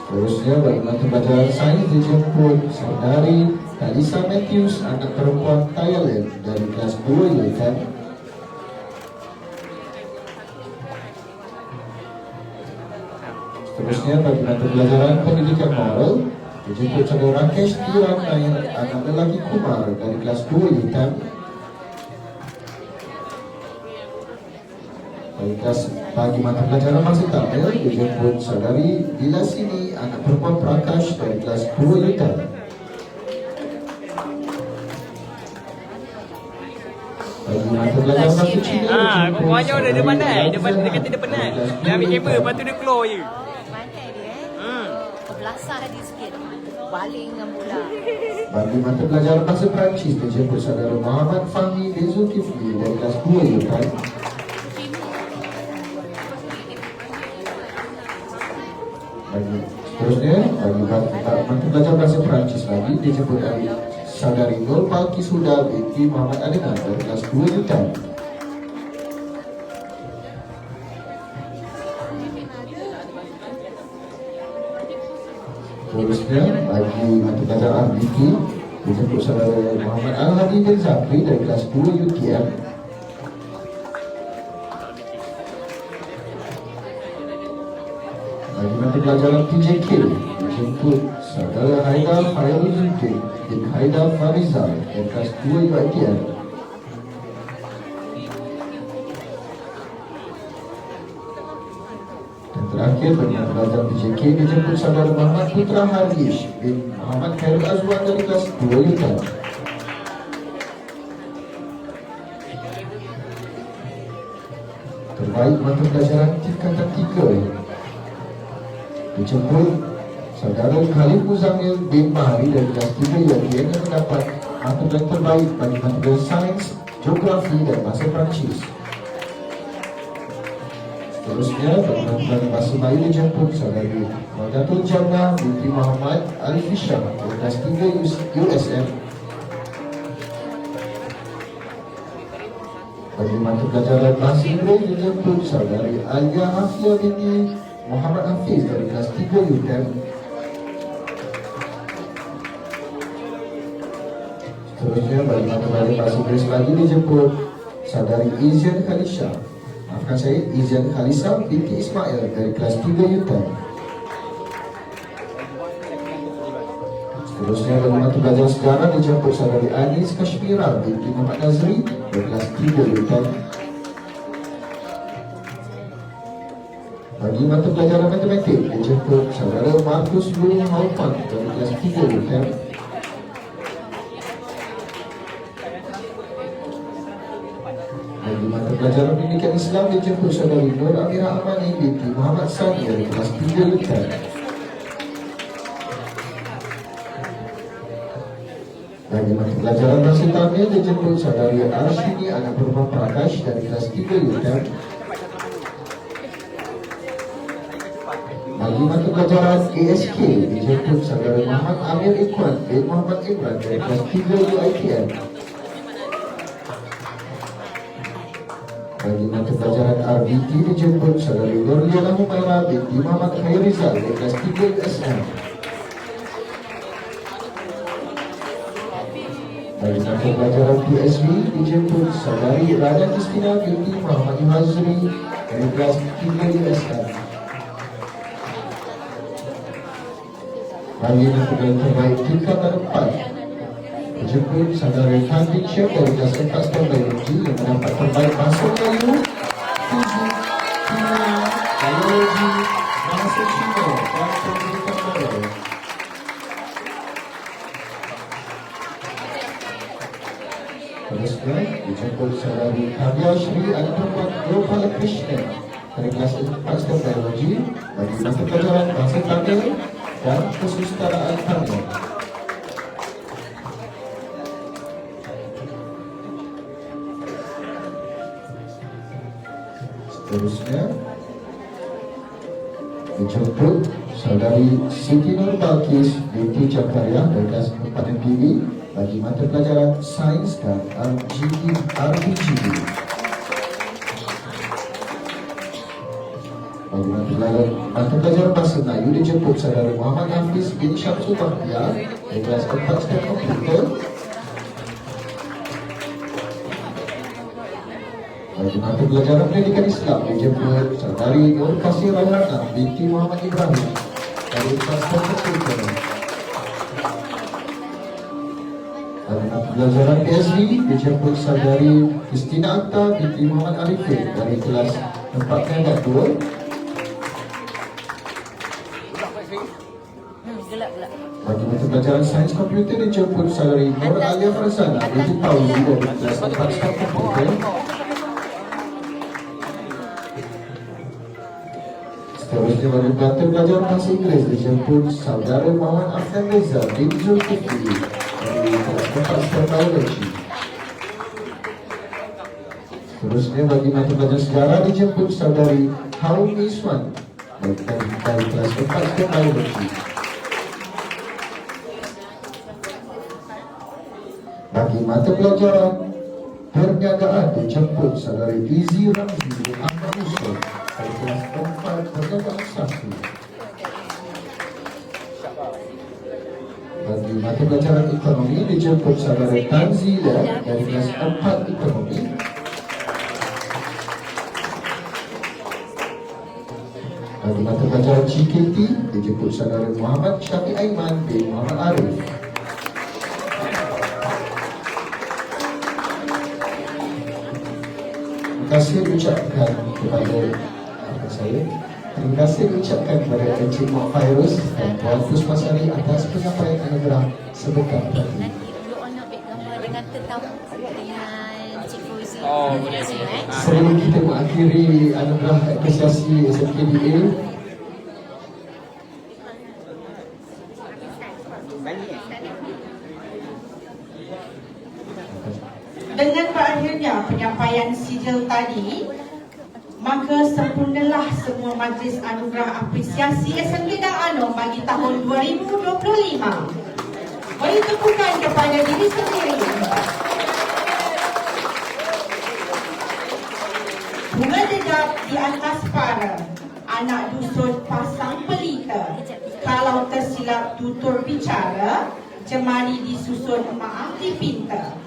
Seterusnya, bagi mata pelajaran sains dijemput saudari Kalisa Matthews, anak perempuan Thailand dari kelas 2 UiTM. Seterusnya, bagi mata pelajaran pendidikan moral dijemput saudara Rakesh Tiramnair, anak lelaki Kumar dari kelas 2 UiTM. Bagi mata pelajaran Bahasa Tamil dijemput saudari Dila Sini, anak perempuan Prakash dari kelas 2 UiTM. Bagi mata pelajaran Bahasa Cina
Pokoknya dia pandai. Dia kata dia penat. Dia ambil kamera, lepas tu dia keluar je.
Pandai dia Kebelasah dia sikit. Baling dengan bola.
Bagi mata pelajaran Bahasa Perancis dijemput saudara Muhammad Fahmi bin Zulkifli dari kelas 2 UiTM. Seterusnya, bagi mata pelajaran Bahasa Perancis lagi dijemput saudari Nur Balkis Huda binti Muhammad Adnan dari kelas 2 UiTM. Seterusnya, bagi mata pelajaran RBT dijemput saudara Muhammad Al-Hadi bin Zakri dari kelas 2 UiTM. Bagi mata pelajaran PJK dijemput saudara Haidar Fairuzuddin bin Haidar Farizal dari kelas 2 UiTM. Dan terakhir, bagi mata pelajaran PJK dijemput saudara Muhammad Putra Harish bin Muhammad Khairul Azwan dari kelas 2 UiTM. Terbaik mata pelajaran tingkatan 3 dijemput saudara Khalid Muzamil bin Mahari dari kelas 3 UiTM yang mendapat mata pelajaran terbaik bagi mata pelajaran sains, geografi dan bahasa Perancis. Seterusnya, bagi mata pelajaran Bahasa Melayu dijemput saudari Maudatul Jannah binti Muhammad Arif Hisham dari kelas 3 USM. Bagi mata pelajaran Bahasa Inggeris dijemput saudari Alia Hafia binti Muhammad Hafiz dari kelas 3 UiTM. Seterusnya, bagi mata pelajaran Bahasa Inggeris lagi dijemput saudari Izian Khalisha, maafkan saya, Izian Khalisa binti Ismail dari kelas 3 UiTM. Seterusnya, bagi mata pelajaran sejarah dijemput saudari Anis Kashmira binti Muhammad Nazri dari kelas 3 UiTM. Bagi mata pelajaran matematik dijemput saudara Markus Yuri Haufan dari kelas 3 UiTM. Bagi mata pelajaran pendidikan Islam dijemput saudari Nur Amira Amani binti Muhammad Sani dari kelas 3 UiTM. Bagi mata pelajaran Bahasa Tamil dijemput saudari Arshini, anak perempuan Prakash dari kelas 3 UiTM. Bagi mata pelajaran ASK dijemput saudara Muhammad Amir Ikhwan bin Muhammad Imran dari kelas 3 UiTM. Bagi mata pelajaran RBT dijemput saudari Nurliana Humaira binti Muhammad Khairizal dari kelas 3 USM. Bagi mata pelajaran PSB dijemput saudari Raja Kristina binti Muhammad Imazri dari kelas 3 USM. Bagi mata pelajaran terbaik tingkatan 4 dijemput saudara Kandin Syed dari kelas 4 Standard Biologi yang mendapat terbaik Bahasa Melayu, Fizik, Kimia, Biologi Biologi, Bahasa Cina dan Pendidikan Moral. Terusnya dijemput saudari Karya Shri Anupam Gopalakrishnan dari kelas 4 STEM Biologi bagi mata pelajaran Bahasa Tamil dan Kesusadaraan Tamil. Seterusnya dijemput saudari Siti Nur Balkis binti Jakaria dari kelas 4 MPB bagi mata pelajaran Sains dan RGB. Bagi mata pelajaran Bahasa Melayu dijemput saudara Muhammad Hafiz bin Syamsul Bahtiar dari kelas 4 STEM Komputer. Bagi mata pelajaran Pendidikan Islam dijemput saudari Nur Kasih Raihana binti Muhammad Ibrahim dari kelas 4 Komputer. Bagi mata pelajaran PSB dijemput saudari Kristina Akta binti Muhammad Arifin dari kelas 4 Kandat 2. Bagi mata pelajaran Sains Komputer dijemput saudari Nur Alia Farzana binti Fauzi dari kelas 4 STEM Komputer. Seterusnya bagi mata pelajaran Bahasa Inggeris dijemput saudara Muhammad Afnan Reza bin Zulkifli dari kelas 4 STEM Biologi. Seterusnya bagi mata pelajaran Sejarah dijemput saudari Haum Iswan dari kelas 4 STEM Biologi. Bagi mata pelajaran Perniagaan dijemput saudari Fizi Ramzi bin Ahmad Yusuf dari kelas 4 Perniagaan Sastra. Bagi mata pelajaran Ekonomi dijemput saudara Tanzila dari kelas 4 Ekonomi. Bagi mata pelajaran GKT dijemput saudara Muhammad Syafiq Aiman bin Muhammad Arif. Terima kasih ucapkan kepada terima kasih ucapkan kepada Encik Mak Fairuz dan Puan Pusmasari atas penyampaian anugerah sebentar tadi.
Nanti dulu nak ambil gambar dengan tetamu dengan Cik Fauzi.
boleh.
Sebelum kita mengakhiri anugerah apresiasi SMKDA,
dengan berakhirnya penyampaian sijil tadi, maka sempurnalah semua majlis anugerah apresiasi SMK dan Anom bagi tahun 2025. Beri tepukan kepada diri sendiri. Bunga dedap di atas para, anak dusun pasang pelita. Kalau tersilap tutur bicara, jemari disusun maaf dipinta.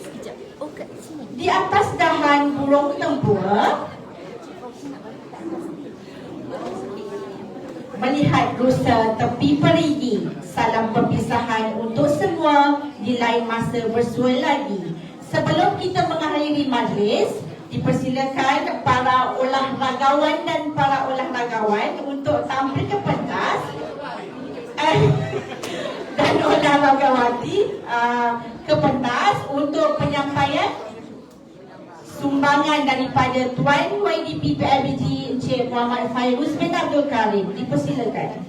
Sekejap. Oh, kat sini.
Di atas dahan burung tempua, melihat rusa tepi perigi. Salam perpisahan untuk semua, di lain masa bersua lagi. Sebelum kita mengakhiri majlis, dipersilakan para olahragawan dan para olahragawan untuk tampil ke pentas dan olahragawati ke pentas untuk penyampaian sumbangan daripada Tuan YDP PIBG Encik Muhammad Fairuz bin Abdul Karim. Dipersilakan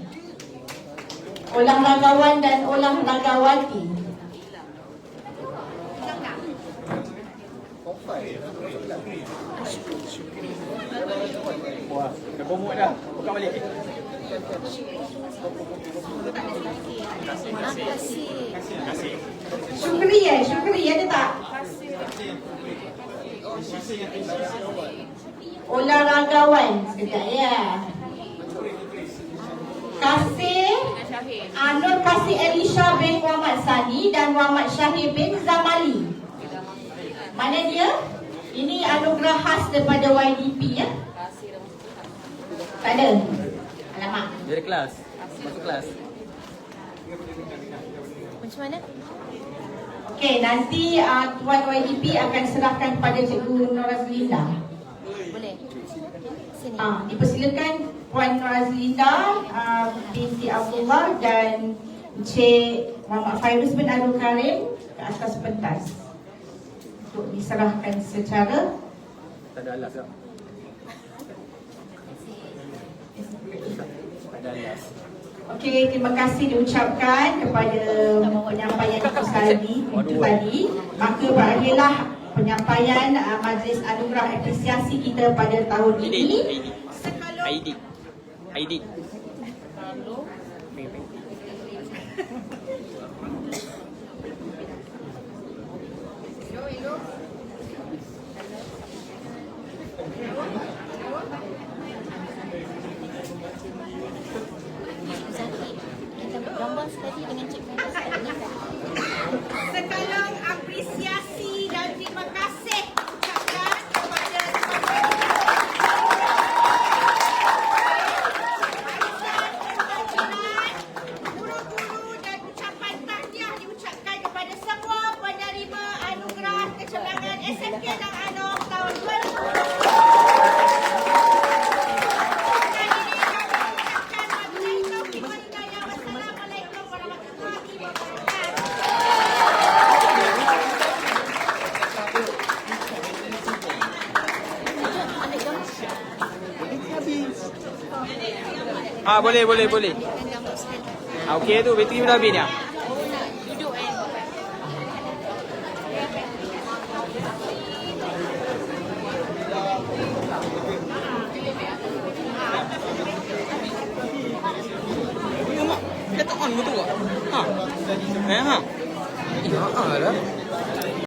olahragawan dan olahragawati.
Wah, dah bomot dah. Buka balik.
Kasih.
Syukri ada tak? Olahragawan sekejap ya. Nur Kasih Elisha bin Muhammad Sani dan Muhammad Syahir bin Zamali. Mana dia? Ini anugerah khas daripada YDP ya. Tak ada. Alamak.
Dari kelas. Masuk kelas.
Macam mana?
Okey. Okey, nanti Tuan YDP akan serahkan kepada Cikgu Norazlinda.
Boleh. Sini.
Dipersilakan Puan Norazlinda binti Abdullah dan Encik Muhammad Fairuz bin Abdul Karim ke atas pentas untuk diserahkan secara
Tak ada alas tak? Tak ada alas.
Okey, terima kasih diucapkan kepada penyampaian itu tadi. Maka berakhirlah penyampaian Majlis Anugerah Apresiasi kita pada tahun ini.
ID.
Zaki, kita bergambar tadi dengan Cik Fairuz tadi.
Sekalung apresiasi dan terima kasih ucapkan kepada guru-guru dan ucapan tahniah diucapkan kepada semua penerima anugerah kecemerlangan SMK dan Anor tahun 2020.
Boleh. Okey tu, bateri dah habis ni.
Duduk
Dia tak on betul tak? Ha. Ha. Ya, lah.